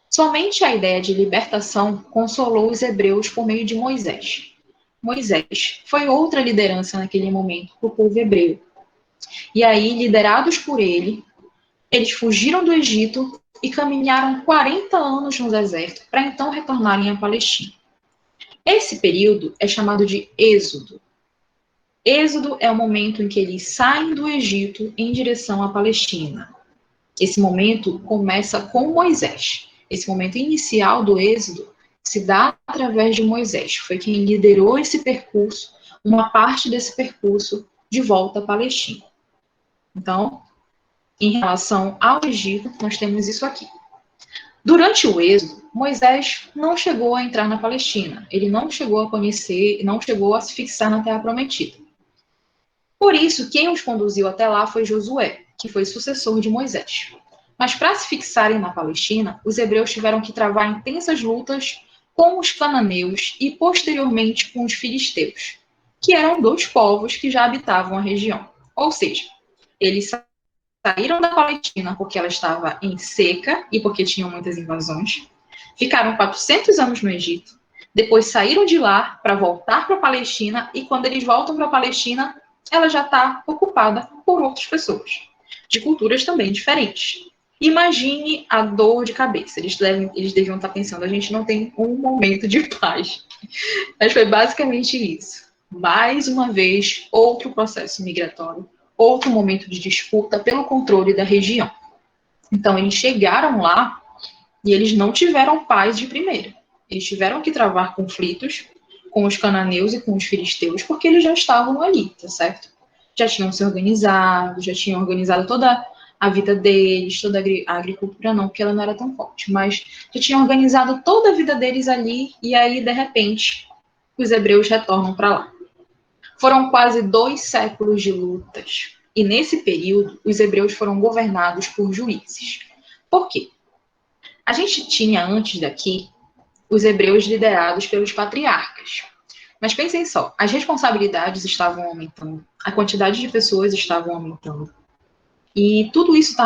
Somente a ideia de libertação consolou os hebreus por meio de Moisés. Moisés foi outra liderança naquele momento para o povo hebreu. E aí, liderados por ele, eles fugiram do Egito e caminharam 40 anos no deserto para então retornarem à Palestina. Esse período é chamado de Êxodo. Êxodo é o momento em que eles saem do Egito em direção à Palestina. Esse momento começa com Moisés. Esse momento inicial do Êxodo se dá através de Moisés. Foi quem liderou esse percurso, uma parte desse percurso de volta à Palestina. Então, em relação ao Egito, nós temos isso aqui. Durante o êxodo, Moisés não chegou a entrar na Palestina. Ele não chegou a conhecer, não chegou a se fixar na Terra Prometida. Por isso, quem os conduziu até lá foi Josué, que foi sucessor de Moisés. Mas para se fixarem na Palestina, os hebreus tiveram que travar intensas lutas com os cananeus e, posteriormente, com os filisteus, que eram dois povos que já habitavam a região. Ou seja, eles saíram da Palestina porque ela estava em seca e porque tinham muitas invasões, ficaram 400 anos no Egito, depois saíram de lá para voltar para a Palestina e quando eles voltam para a Palestina, ela já está ocupada por outras pessoas, de culturas também diferentes. Imagine a dor de cabeça. Eles deviam estar pensando, a gente não tem um momento de paz. Mas foi basicamente isso. Mais uma vez, outro processo migratório, outro momento de disputa pelo controle da região. Então, eles chegaram lá e eles não tiveram paz de primeira. Eles tiveram que travar conflitos com os cananeus e com os filisteus, porque eles já estavam ali, tá certo? Já tinham se organizado, já tinham organizado toda a vida deles, toda a agricultura não, porque ela não era tão forte, mas já tinham organizado toda a vida deles ali, e aí, de repente, os hebreus retornam para lá. Foram quase 2 séculos de lutas, e nesse período, os hebreus foram governados por juízes. Por quê? A gente tinha, antes daqui, os hebreus liderados pelos patriarcas. Mas pensem só, as responsabilidades estavam aumentando, a quantidade de pessoas estavam aumentando. E tudo isso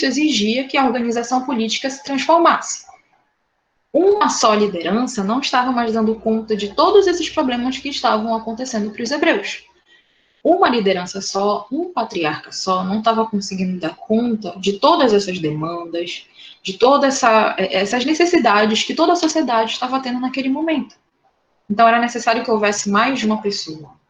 exigia que a organização política se transformasse. Uma só liderança não estava mais dando conta de todos esses problemas que estavam acontecendo para os hebreus. Uma liderança só, um patriarca só, não estava conseguindo dar conta de todas essas demandas, de todas essas necessidades que toda a sociedade estava tendo naquele momento. Então, era necessário que houvesse mais de uma pessoa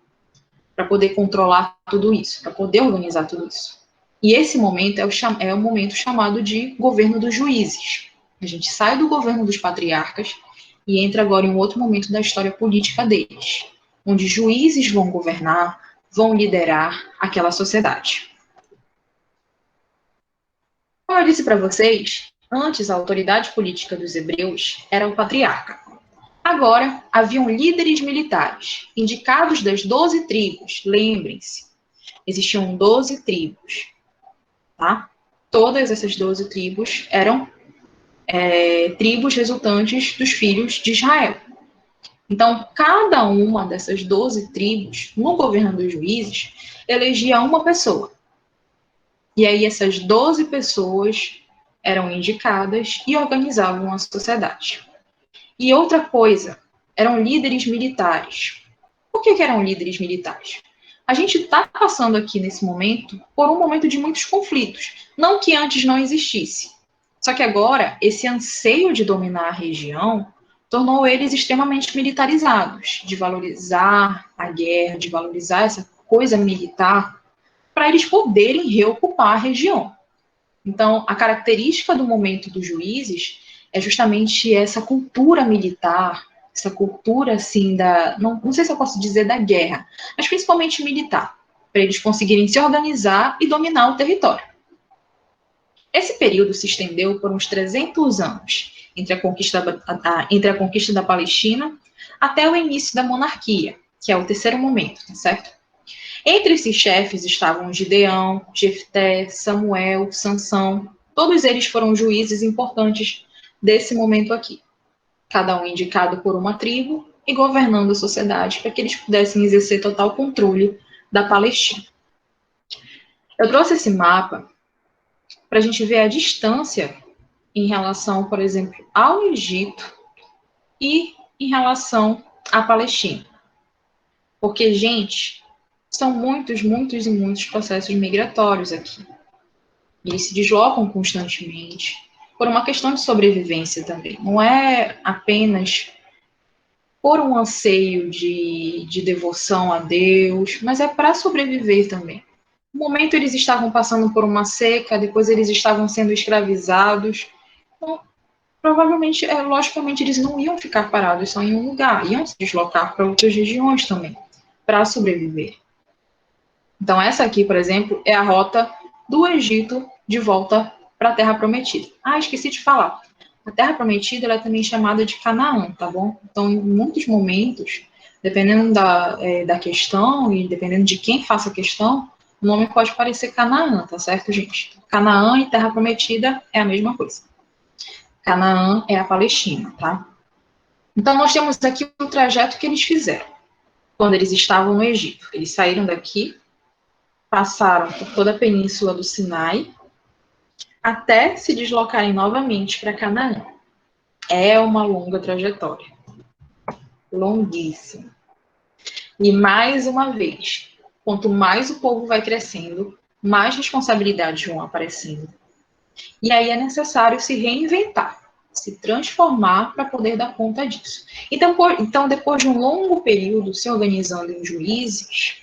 para poder controlar tudo isso, para poder organizar tudo isso. E esse momento é o momento chamado de governo dos juízes. A gente sai do governo dos patriarcas e entra agora em um outro momento da história política deles. onde juízes vão governar, vão liderar aquela sociedade. Como eu disse para vocês, antes a autoridade política dos hebreus era o patriarca. Agora, haviam líderes militares, indicados das 12 tribos. Lembrem-se, existiam 12 tribos, tá? Todas essas 12 tribos eram tribos resultantes dos filhos de Israel. Então, cada uma dessas 12 tribos, no governo dos juízes, elegia uma pessoa. E aí essas 12 pessoas eram indicadas e organizavam a sociedade. E outra coisa, eram líderes militares. Por que eram líderes militares? A gente está passando aqui nesse momento por um momento de muitos conflitos. Não que antes não existisse. Só que agora, esse anseio de dominar a região tornou eles extremamente militarizados, de valorizar a guerra, de valorizar essa coisa militar, para eles poderem reocupar a região. Então, a característica do momento dos juízes é justamente essa cultura militar, essa cultura, assim, não sei se eu posso dizer da guerra, mas principalmente militar, para eles conseguirem se organizar e dominar o território. Esse período se estendeu por uns 300 anos, entre a conquista da Palestina até o início da monarquia, que é o terceiro momento, tá certo? Entre esses chefes estavam Gideão, Jefté, Samuel, Sansão. Todos eles foram juízes importantes desse momento aqui. Cada um indicado por uma tribo e governando a sociedade para que eles pudessem exercer total controle da Palestina. Eu trouxe esse mapa para a gente ver a distância em relação, por exemplo, ao Egito e em relação à Palestina. Porque, gente, são muitos e muitos processos migratórios aqui. Eles se deslocam constantemente por uma questão de sobrevivência também. Não é apenas por um anseio de devoção a Deus, mas é para sobreviver também. No momento eles estavam passando por uma seca, depois eles estavam sendo escravizados. Então, provavelmente, logicamente, eles não iam ficar parados só em um lugar, iam se deslocar para outras regiões também, para sobreviver. Então, essa aqui, por exemplo, é a rota do Egito de volta para a Terra Prometida. Ah, esqueci de falar. A Terra Prometida ela é também chamada de Canaã, tá bom? Então, em muitos momentos, dependendo da questão e dependendo de quem faça a questão, o nome pode parecer Canaã, tá certo, gente? Canaã e Terra Prometida é a mesma coisa. Canaã é a Palestina, tá? Então, nós temos aqui o trajeto que eles fizeram quando eles estavam no Egito. Eles saíram daqui, passaram por toda a península do Sinai, até se deslocarem novamente para Canaã. É uma longa trajetória. Longuíssima. E mais uma vez, quanto mais o povo vai crescendo, mais responsabilidades vão aparecendo. E aí é necessário se reinventar, se transformar para poder dar conta disso. Então, depois de um longo período se organizando em juízes,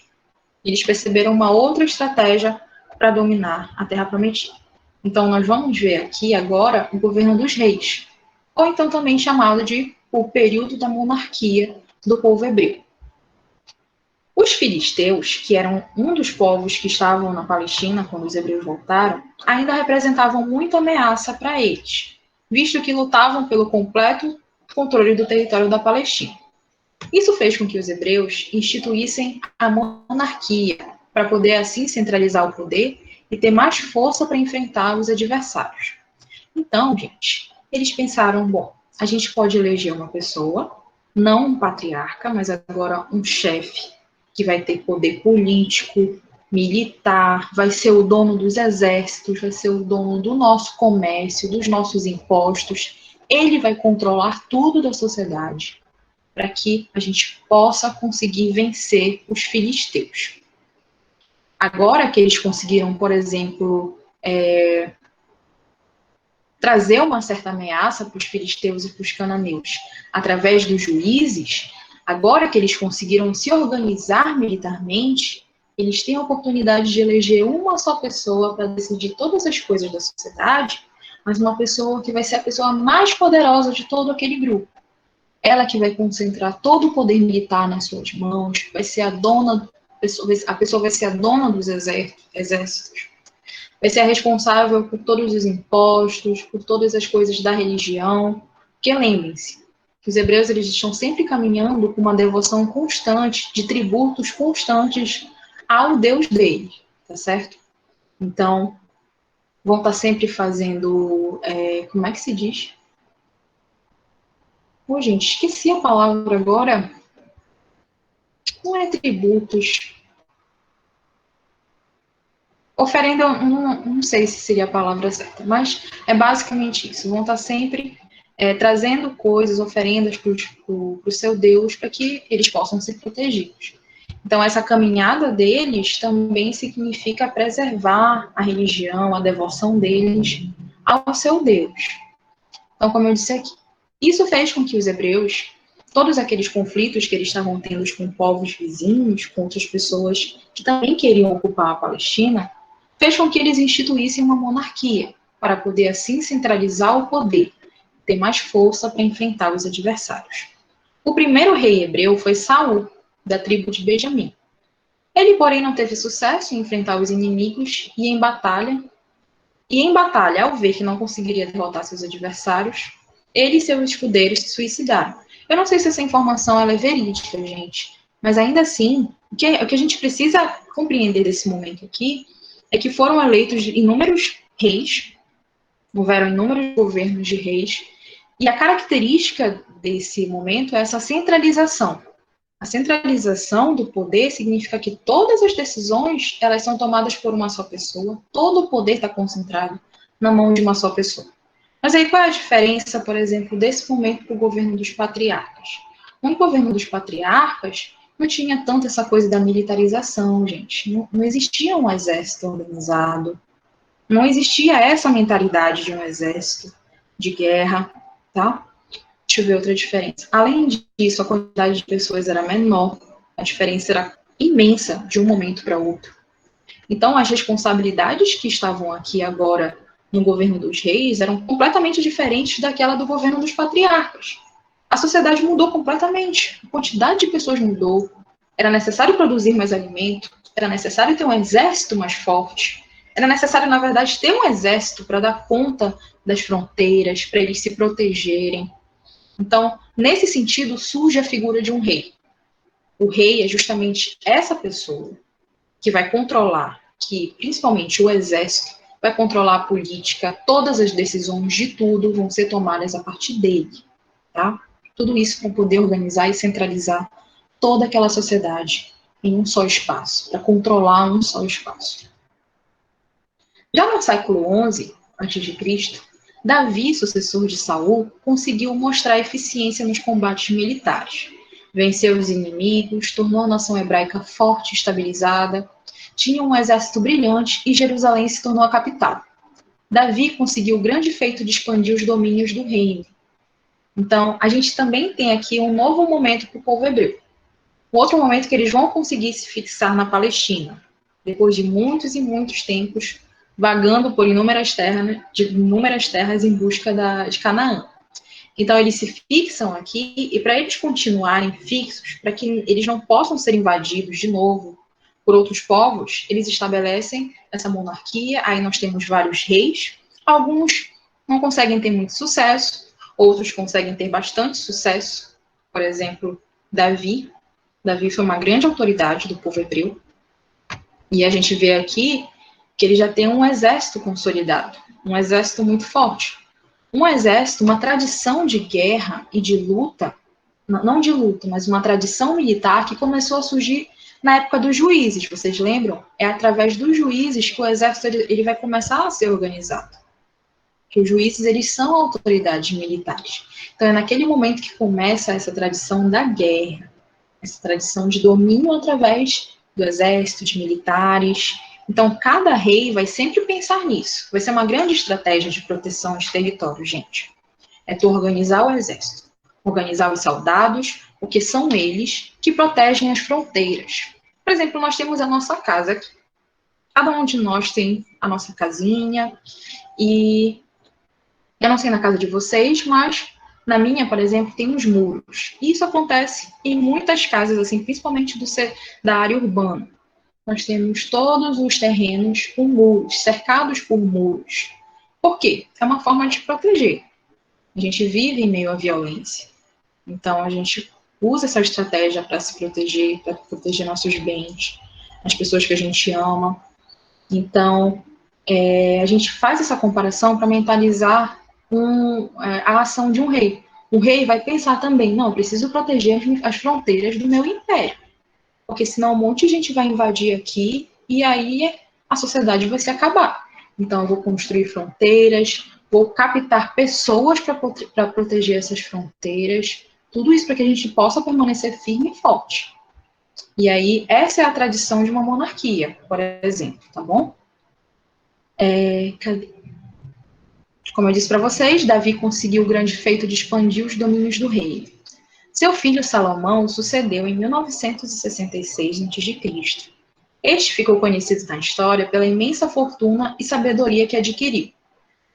eles perceberam uma outra estratégia para dominar a Terra Prometida. Então, nós vamos ver aqui agora o governo dos reis, ou então também chamado de o período da monarquia do povo hebreu. Os filisteus, que eram um dos povos que estavam na Palestina quando os hebreus voltaram, ainda representavam muita ameaça para eles, visto que lutavam pelo completo controle do território da Palestina. Isso fez com que os hebreus instituíssem a monarquia, para poder assim centralizar o poder e ter mais força para enfrentar os adversários. Então, gente, eles pensaram, bom, a gente pode eleger uma pessoa, não um patriarca, mas agora um chefe, que vai ter poder político, militar, vai ser o dono dos exércitos, vai ser o dono do nosso comércio, dos nossos impostos. Ele vai controlar tudo da sociedade, para que a gente possa conseguir vencer os filisteus. Agora que eles conseguiram, por exemplo, trazer uma certa ameaça para os filisteus e para os cananeus através dos juízes, agora que eles conseguiram se organizar militarmente, eles têm a oportunidade de eleger uma só pessoa para decidir todas as coisas da sociedade, mas uma pessoa que vai ser a pessoa mais poderosa de todo aquele grupo. ela que vai concentrar todo o poder militar nas suas mãos, vai ser a pessoa vai ser a dona dos exércitos, vai ser a responsável por todos os impostos, por todas as coisas da religião. Porque lembrem-se, que os hebreus eles estão sempre caminhando com uma devoção constante, de tributos constantes ao Deus deles, tá certo? Então, vão estar sempre fazendo, como é que se diz? Gente, esqueci a palavra agora. Não é tributos. Oferenda, não sei se seria a palavra certa, mas é basicamente isso. Vão estar sempre trazendo coisas, oferendas para o seu Deus, para que eles possam ser protegidos. Então, essa caminhada deles também significa preservar a religião, a devoção deles ao seu Deus. Então, como eu disse aqui, isso fez com que os hebreus, todos aqueles conflitos que eles estavam tendo com povos vizinhos, com outras pessoas que também queriam ocupar a Palestina, fez com que eles instituíssem uma monarquia, para poder assim centralizar o poder, ter mais força para enfrentar os adversários. O primeiro rei hebreu foi Saul, da tribo de Benjamim. Ele, porém, não teve sucesso em enfrentar os inimigos e em batalha, ao ver que não conseguiria derrotar seus adversários, ele e seus escudeiros se suicidaram. Eu não sei se essa informação ela é verídica, gente, mas ainda assim, o que a gente precisa compreender desse momento aqui é que foram eleitos inúmeros reis, houveram inúmeros governos de reis, e a característica desse momento é essa centralização. A centralização do poder significa que todas as decisões elas são tomadas por uma só pessoa, todo o poder está concentrado na mão de uma só pessoa. Mas aí qual é a diferença, por exemplo, desse momento para o governo dos patriarcas? No governo dos patriarcas, não tinha tanto essa coisa da militarização, gente. Não existia um exército organizado, não existia essa mentalidade de um exército de guerra, tá? Deixa eu ver outra diferença. Além disso, a quantidade de pessoas era menor, a diferença era imensa de um momento para outro. Então, as responsabilidades que estavam aqui agora no governo dos reis eram completamente diferentes daquela do governo dos patriarcas. A sociedade mudou completamente, a quantidade de pessoas mudou, era necessário produzir mais alimento, era necessário ter um exército mais forte, era necessário, na verdade, ter um exército para dar conta das fronteiras, para eles se protegerem. Então, nesse sentido, surge a figura de um rei. O rei é justamente essa pessoa que vai controlar, que principalmente o exército, vai controlar a política, todas as decisões de tudo vão ser tomadas a partir dele, tá? Tudo isso para poder organizar e centralizar toda aquela sociedade em um só espaço, para controlar um só espaço. Já no século XI a.C., Davi, sucessor de Saul, conseguiu mostrar eficiência nos combates militares. Venceu os inimigos, tornou a nação hebraica forte e estabilizada, tinha um exército brilhante e Jerusalém se tornou a capital. Davi conseguiu o grande feito de expandir os domínios do reino. Então, a gente também tem aqui um novo momento para o povo hebreu. Um outro momento que eles vão conseguir se fixar na Palestina, depois de muitos e muitos tempos vagando por inúmeras terras em busca de Canaã. Então, eles se fixam aqui, e para eles continuarem fixos, para que eles não possam ser invadidos de novo por outros povos, eles estabelecem essa monarquia. Aí nós temos vários reis, alguns não conseguem ter muito sucesso, outros conseguem ter bastante sucesso. Por exemplo, Davi. Davi foi uma grande autoridade do povo hebreu, e a gente vê aqui que ele já tem um exército consolidado, um exército muito forte. Um exército, uma tradição de guerra e de luta, não de luta, mas uma tradição militar que começou a surgir na época dos juízes, vocês lembram? É através dos juízes que o exército ele vai começar a ser organizado. Que os juízes eles são autoridades militares. Então é naquele momento que começa essa tradição da guerra, essa tradição de domínio através do exército, de militares. Então, cada rei vai sempre pensar nisso. Vai ser uma grande estratégia de proteção de território, gente. É tu organizar o exército, organizar os soldados, porque são eles que protegem as fronteiras. Por exemplo, nós temos a nossa casa aqui. Cada um de nós tem a nossa casinha, e eu não sei na casa de vocês, mas Na minha, por exemplo, tem uns muros. Isso acontece em muitas casas, assim, principalmente da área urbana. Nós temos todos os terrenos com muros, cercados por muros. Por quê? É uma forma de proteger. A gente vive em meio à violência. Então, a gente usa essa estratégia para se proteger, para proteger nossos bens, as pessoas que a gente ama. Então, a gente faz essa comparação para mentalizar a ação de um rei. O rei vai pensar também, não, eu preciso proteger as fronteiras do meu império, porque senão um monte de gente vai invadir aqui e aí a sociedade vai se acabar. Então, eu vou construir fronteiras, vou captar pessoas para proteger essas fronteiras, tudo isso para que a gente possa permanecer firme e forte. E aí, essa é a tradição de uma monarquia, por exemplo, tá bom? Como eu disse para vocês, Davi conseguiu o grande feito de expandir os domínios do reino. Seu filho Salomão o sucedeu em 1966 a.C. Este ficou conhecido na história pela imensa fortuna e sabedoria que adquiriu.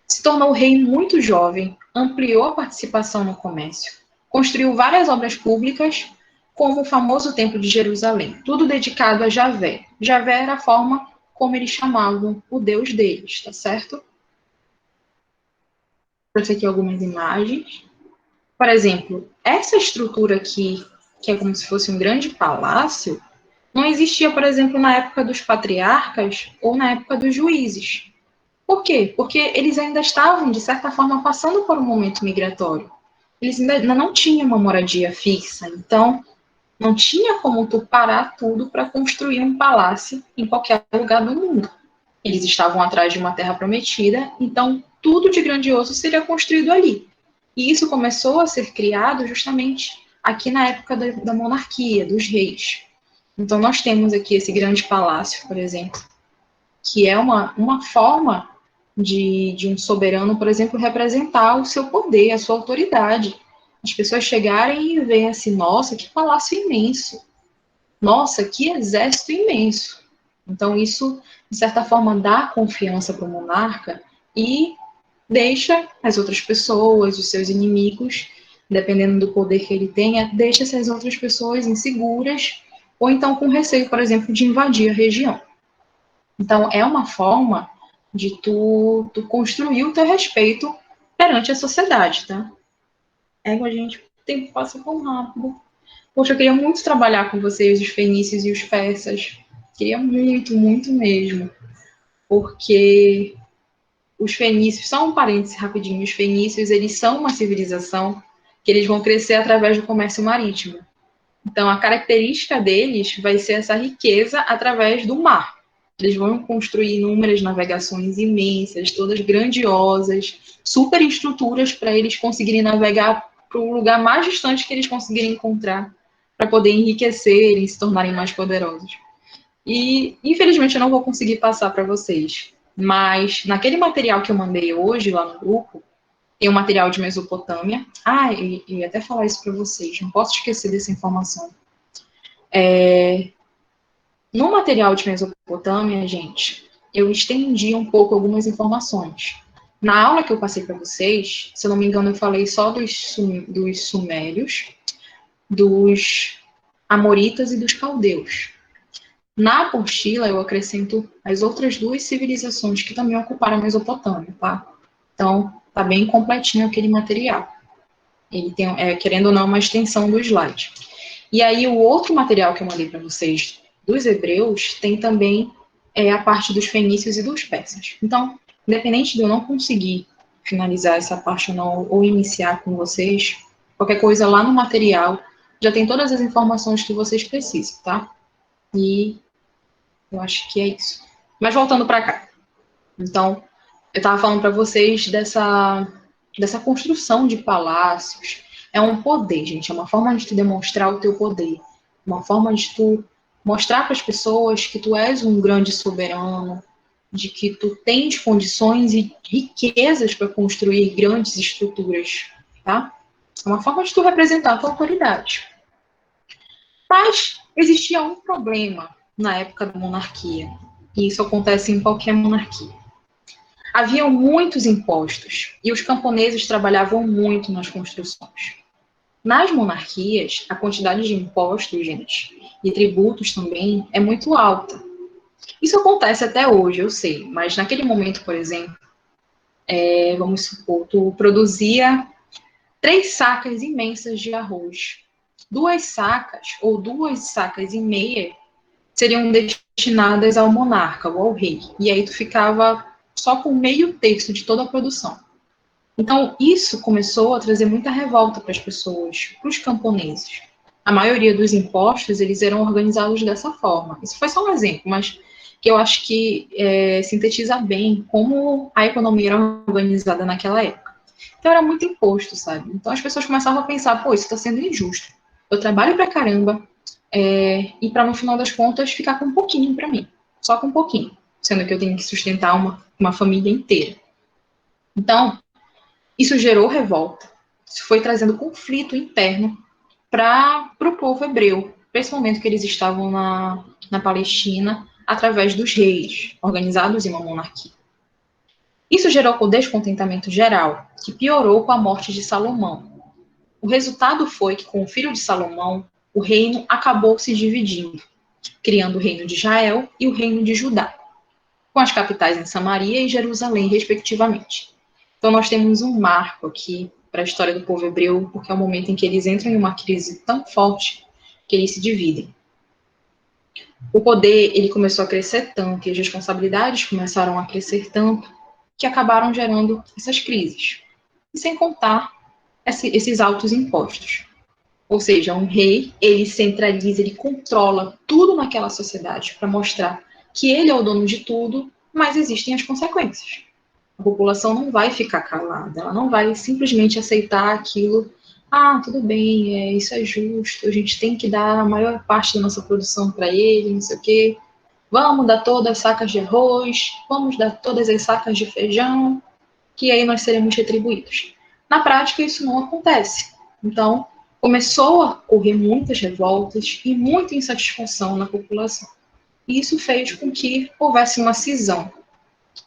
Se tornou rei muito jovem, ampliou a participação no comércio, construiu várias obras públicas, como o famoso Templo de Jerusalém, tudo dedicado a Javé. Javé era a forma como eles chamavam o Deus deles, tá certo? Trouxe aqui algumas imagens. Por exemplo, essa estrutura aqui, que é como se fosse um grande palácio, não existia, por exemplo, na época dos patriarcas ou na época dos juízes. Por quê? Porque eles ainda estavam, de certa forma, passando por um momento migratório. Eles ainda não tinham uma moradia fixa, então não tinha como tu parar tudo para construir um palácio em qualquer lugar do mundo. Eles estavam atrás de uma terra prometida, então tudo de grandioso seria construído ali. E isso começou a ser criado justamente aqui na época da monarquia, dos reis. Então nós temos aqui esse grande palácio, por exemplo, que é uma forma de um soberano, por exemplo, representar o seu poder, a sua autoridade. As pessoas chegarem e verem assim, nossa, que palácio imenso, nossa, que exército imenso. Então isso, de certa forma, dá confiança para o monarca e deixa as outras pessoas, os seus inimigos, dependendo do poder que ele tenha, deixa essas outras pessoas inseguras ou então com receio, por exemplo, de invadir a região. Então, é uma forma de tu construir o teu respeito perante a sociedade, tá? Gente, o tempo passa tão rápido. Poxa, eu queria muito trabalhar com vocês, os fenícios e os persas. Queria muito, muito mesmo. Porque os fenícios, só um parêntese rapidinho, os fenícios, eles são uma civilização que eles vão crescer através do comércio marítimo. Então, a característica deles vai ser essa riqueza através do mar. Eles vão construir inúmeras navegações imensas, todas grandiosas, super estruturas para eles conseguirem navegar para o lugar mais distante que eles conseguirem encontrar, para poder enriquecer e se tornarem mais poderosos. E, infelizmente, eu não vou conseguir passar para vocês. Mas, naquele material que eu mandei hoje lá no grupo, tem um material de Mesopotâmia. E até falar isso para vocês, não posso esquecer dessa informação. No material de Mesopotâmia, gente, eu estendi um pouco algumas informações. Na aula que eu passei para vocês, se eu não me engano, eu falei só dos sumérios, dos amoritas e dos caldeus. Na apostila, eu acrescento as outras duas civilizações que também ocuparam a Mesopotâmia, tá? Então, tá bem completinho aquele material. Ele tem, querendo ou não, uma extensão do slide. E aí, o outro material que eu mandei para vocês dos hebreus tem também a parte dos fenícios e dos persas. Então, independente de eu não conseguir finalizar essa parte ou não, ou iniciar com vocês, qualquer coisa lá no material já tem todas as informações que vocês precisam, tá? E eu acho que é isso. Mas voltando para cá. Então, eu estava falando para vocês dessa construção de palácios. É um poder, gente. É uma forma de tu demonstrar o teu poder. Uma forma de tu mostrar para as pessoas que tu és um grande soberano, de que tu tens condições e riquezas para construir grandes estruturas, tá? É uma forma de tu representar a tua autoridade. Mas existia um problema na época da monarquia, e isso acontece em qualquer monarquia. Haviam muitos impostos e os camponeses trabalhavam muito nas construções. Nas monarquias, a quantidade de impostos, gente, e tributos também é muito alta. Isso acontece até hoje, eu sei, mas naquele momento, por exemplo, vamos supor, tu produzia 3 sacas imensas de arroz. 2 sacas ou 2 sacas e meia seriam destinadas ao monarca ou ao rei. E aí tu ficava só com meio terço de toda a produção. Então, isso começou a trazer muita revolta para as pessoas, para os camponeses. A maioria dos impostos, eles eram organizados dessa forma. Isso foi só um exemplo, mas que eu acho que sintetiza bem como a economia era organizada naquela época. Então, era muito imposto, sabe? Então, as pessoas começavam a pensar, pô, isso está sendo injusto. Eu trabalho pra caramba, e para, no final das contas, ficar com um pouquinho para mim. Só com um pouquinho. Sendo que eu tenho que sustentar uma família inteira. Então, isso gerou revolta, isso foi trazendo conflito interno para o povo hebreu, principalmente que eles estavam na Palestina através dos reis, organizados em uma monarquia. Isso gerou o descontentamento geral, que piorou com a morte de Salomão. O resultado foi que, com o filho de Salomão, o reino acabou se dividindo, criando o reino de Israel e o reino de Judá, com as capitais em Samaria e Jerusalém, respectivamente. Então, nós temos um marco aqui para a história do povo hebreu, porque é o momento em que eles entram em uma crise tão forte que eles se dividem. O poder ele começou a crescer tanto e as responsabilidades começaram a crescer tanto que acabaram gerando essas crises. E sem contar esses altos impostos. Ou seja, um rei, ele centraliza, ele controla tudo naquela sociedade para mostrar que ele é o dono de tudo, mas existem as consequências. A população não vai ficar calada, ela não vai simplesmente aceitar aquilo. Ah, tudo bem, isso é justo, a gente tem que dar a maior parte da nossa produção para ele, não sei o quê. Vamos dar todas as sacas de arroz, vamos dar todas as sacas de feijão, que aí nós seremos retribuídos. Na prática, isso não acontece. Então, começou a ocorrer muitas revoltas e muita insatisfação na população. E isso fez com que houvesse uma cisão,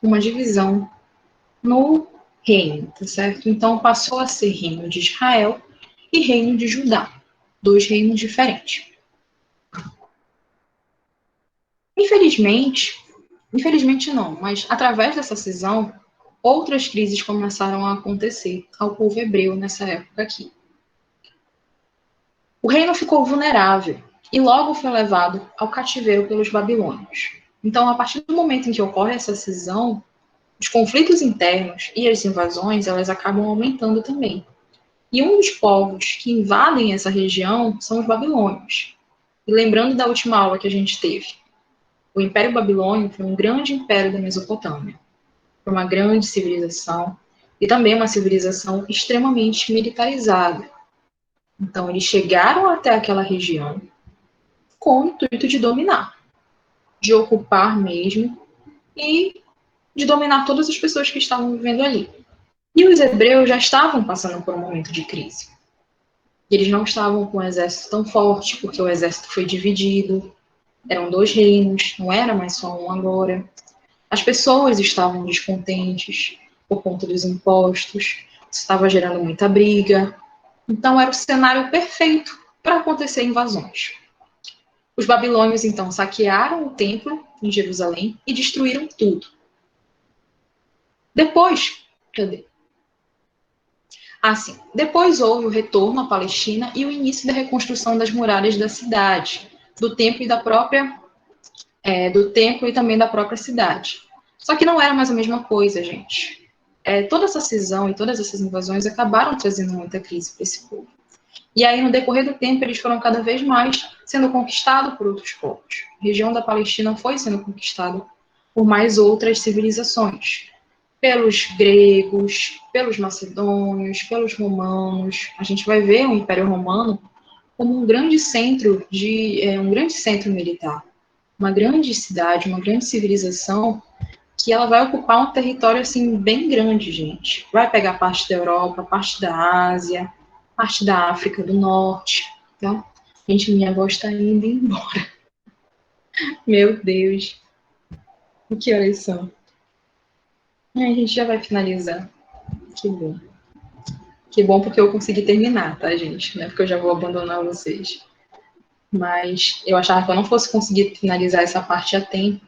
uma divisão no reino, tá certo? Então passou a ser reino de Israel e reino de Judá, 2 reinos diferentes. Infelizmente não, mas através dessa cisão, outras crises começaram a acontecer ao povo hebreu nessa época aqui. O reino ficou vulnerável e logo foi levado ao cativeiro pelos babilônios. Então, a partir do momento em que ocorre essa cisão, os conflitos internos e as invasões, elas acabam aumentando também. E um dos povos que invadem essa região são os babilônios. E lembrando da última aula que a gente teve, o Império Babilônico foi um grande império da Mesopotâmia. Foi uma grande civilização e também uma civilização extremamente militarizada. Então, eles chegaram até aquela região com o intuito de dominar, de ocupar mesmo e de dominar todas as pessoas que estavam vivendo ali. E os hebreus já estavam passando por um momento de crise. Eles não estavam com um exército tão forte, porque o exército foi dividido, eram 2 reinos, não era mais só um agora. As pessoas estavam descontentes por conta dos impostos, estava gerando muita briga. Então, era o cenário perfeito para acontecer invasões. Os babilônios, então, saquearam o templo em Jerusalém e destruíram tudo. Depois, depois houve o retorno à Palestina e o início da reconstrução das muralhas da cidade, do templo e também da própria cidade. Só que não era mais a mesma coisa, gente. Toda essa cisão e todas essas invasões acabaram trazendo muita crise para esse povo. E aí, no decorrer do tempo, eles foram cada vez mais sendo conquistados por outros povos. A região da Palestina foi sendo conquistada por mais outras civilizações. Pelos gregos, pelos macedônios, pelos romanos. A gente vai ver o Império Romano como um grande centro militar, uma grande cidade, uma grande civilização que ela vai ocupar um território assim bem grande, gente. Vai pegar parte da Europa, parte da Ásia, parte da África do Norte, tá? Gente, minha avó está indo embora. Meu Deus. Que horas são? A gente já vai finalizar. Que bom. Que bom porque eu consegui terminar, tá, gente? Não é porque eu já vou abandonar vocês. Mas eu achava que eu não fosse conseguir finalizar essa parte a tempo.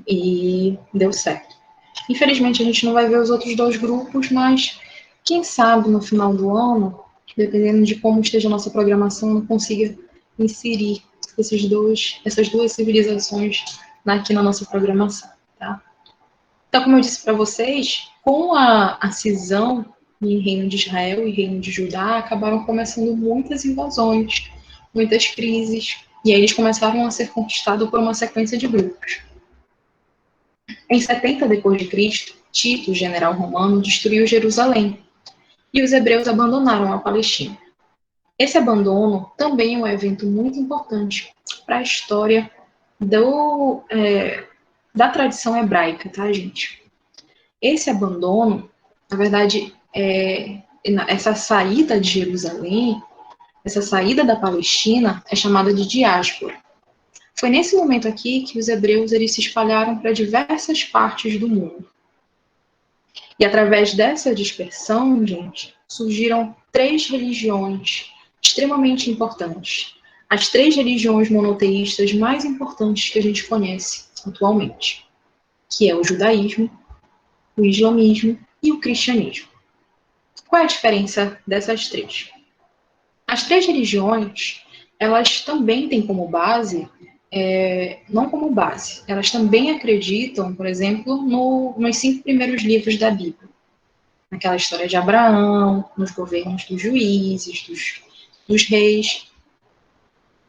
E deu certo. Infelizmente, a gente não vai ver os outros dois grupos, mas quem sabe no final do ano, dependendo de como esteja a nossa programação, eu consiga inserir essas duas civilizações aqui na nossa programação, tá? Então, como eu disse para vocês, com a cisão em Reino de Israel e Reino de Judá, acabaram começando muitas invasões, muitas crises, e aí eles começaram a ser conquistados por uma sequência de grupos. Em 70 depois de Cristo, Tito, general romano, destruiu Jerusalém, e os hebreus abandonaram a Palestina. Esse abandono também é um evento muito importante para a história da tradição hebraica, tá, gente? Esse abandono, na verdade, essa saída de Jerusalém, essa saída da Palestina, é chamada de diáspora. Foi nesse momento aqui que os hebreus eles se espalharam para diversas partes do mundo. E através dessa dispersão, gente, surgiram 3 religiões extremamente importantes. As 3 religiões monoteístas mais importantes que a gente conhece atualmente, que é o judaísmo, o islamismo e o cristianismo. Qual é a diferença dessas 3? As 3 religiões, elas também têm como base, não como base, elas também acreditam, por exemplo, nos 5 primeiros livros da Bíblia. Naquela história de Abraão, nos governos dos juízes, dos reis.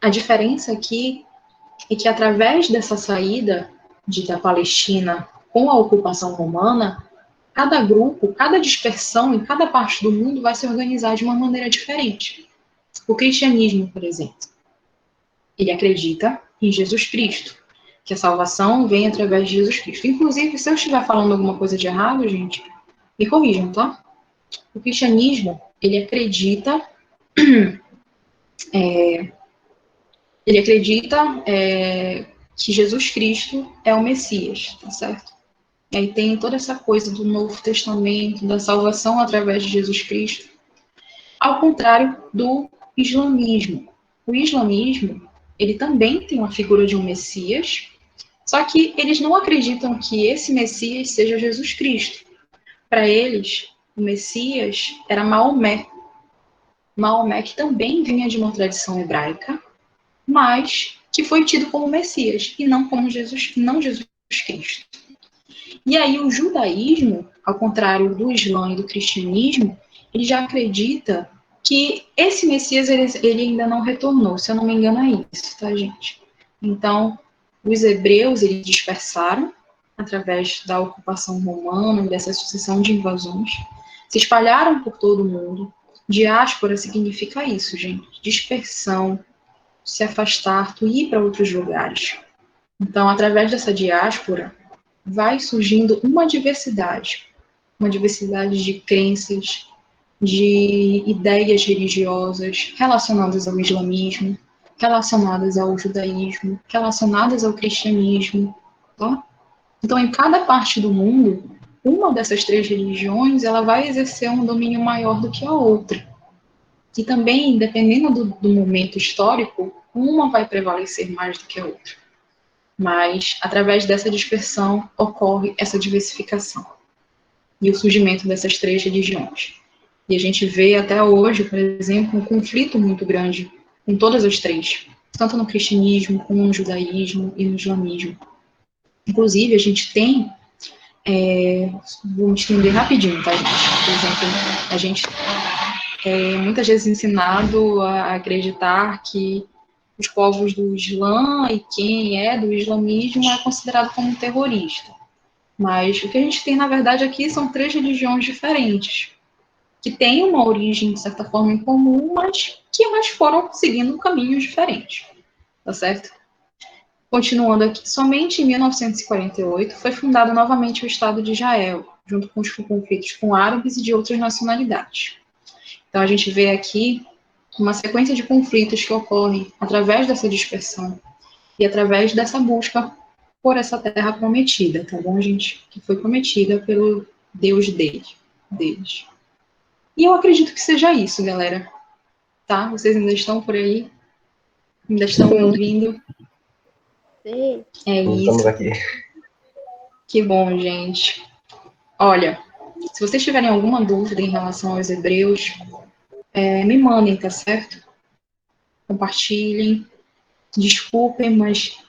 A diferença aqui é que através dessa saída da Palestina com a ocupação romana, cada grupo, cada dispersão em cada parte do mundo vai se organizar de uma maneira diferente. O cristianismo, por exemplo, ele acredita em Jesus Cristo, que a salvação vem através de Jesus Cristo. Inclusive, se eu estiver falando alguma coisa de errado, gente, me corrijam, tá? O cristianismo, ele acredita que Jesus Cristo é o Messias, tá certo? E aí tem toda essa coisa do Novo Testamento, da salvação através de Jesus Cristo, ao contrário do islamismo. O islamismo, ele também tem uma figura de um Messias, só que eles não acreditam que esse Messias seja Jesus Cristo. Para eles, o Messias era Maomé. Maomé que também vinha de uma tradição hebraica, mas que foi tido como Messias e não como Jesus Cristo. E aí o judaísmo, ao contrário do Islã e do cristianismo, ele já acredita que esse Messias ele ainda não retornou, se eu não me engano é isso, tá, gente? Então, os hebreus eles dispersaram através da ocupação romana, dessa sucessão de invasões, se espalharam por todo o mundo. Diáspora significa isso, gente, dispersão, se afastar, tu ir para outros lugares. Então, através dessa diáspora, vai surgindo uma diversidade de crenças, de ideias religiosas relacionadas ao islamismo, relacionadas ao judaísmo, relacionadas ao cristianismo, tá? Então, em cada parte do mundo, uma dessas 3 religiões, ela vai exercer um domínio maior do que a outra. E também, dependendo do momento histórico, uma vai prevalecer mais do que a outra. Mas, através dessa dispersão, ocorre essa diversificação e o surgimento dessas 3 religiões. E a gente vê até hoje, por exemplo, um conflito muito grande com todas as 3, tanto no cristianismo, como no judaísmo e no islamismo. Inclusive, a gente tem, vou me estender rapidinho, tá, gente? Por exemplo, a gente é muitas vezes ensinado a acreditar que os povos do Islã e quem é do islamismo é considerado como um terrorista. Mas o que a gente tem, na verdade, aqui são 3 religiões diferentes, que têm uma origem, de certa forma, em comum, mas que elas foram seguindo caminhos diferentes, tá certo? Continuando aqui, somente em 1948 foi fundado novamente o Estado de Israel, junto com os conflitos com árabes e de outras nacionalidades. Então, a gente vê aqui uma sequência de conflitos que ocorrem através dessa dispersão e através dessa busca por essa terra prometida, tá bom, gente? Que foi prometida pelo Deus deles. E eu acredito que seja isso, galera. Tá? Vocês ainda estão por aí? Ainda estão me ouvindo? Sim. É Estamos isso. aqui. Que bom, gente. Olha, se vocês tiverem alguma dúvida em relação aos hebreus, me mandem, tá certo? Compartilhem. Desculpem, mas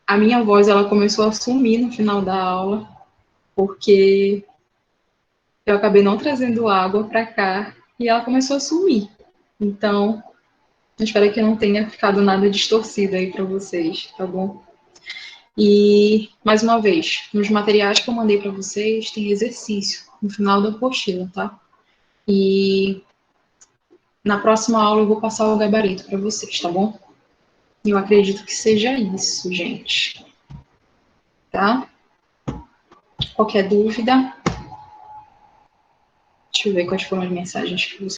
a minha voz ela começou a sumir no final da aula, porque eu acabei não trazendo água para cá e ela começou a sumir. Então, eu espero que não tenha ficado nada distorcido aí para vocês, tá bom? E, mais uma vez, nos materiais que eu mandei para vocês, tem exercício no final da apostila, tá? E na próxima aula eu vou passar o gabarito para vocês, tá bom? Eu acredito que seja isso, gente. Tá? Qualquer dúvida? Deixa eu ver quais foram as mensagens que vocês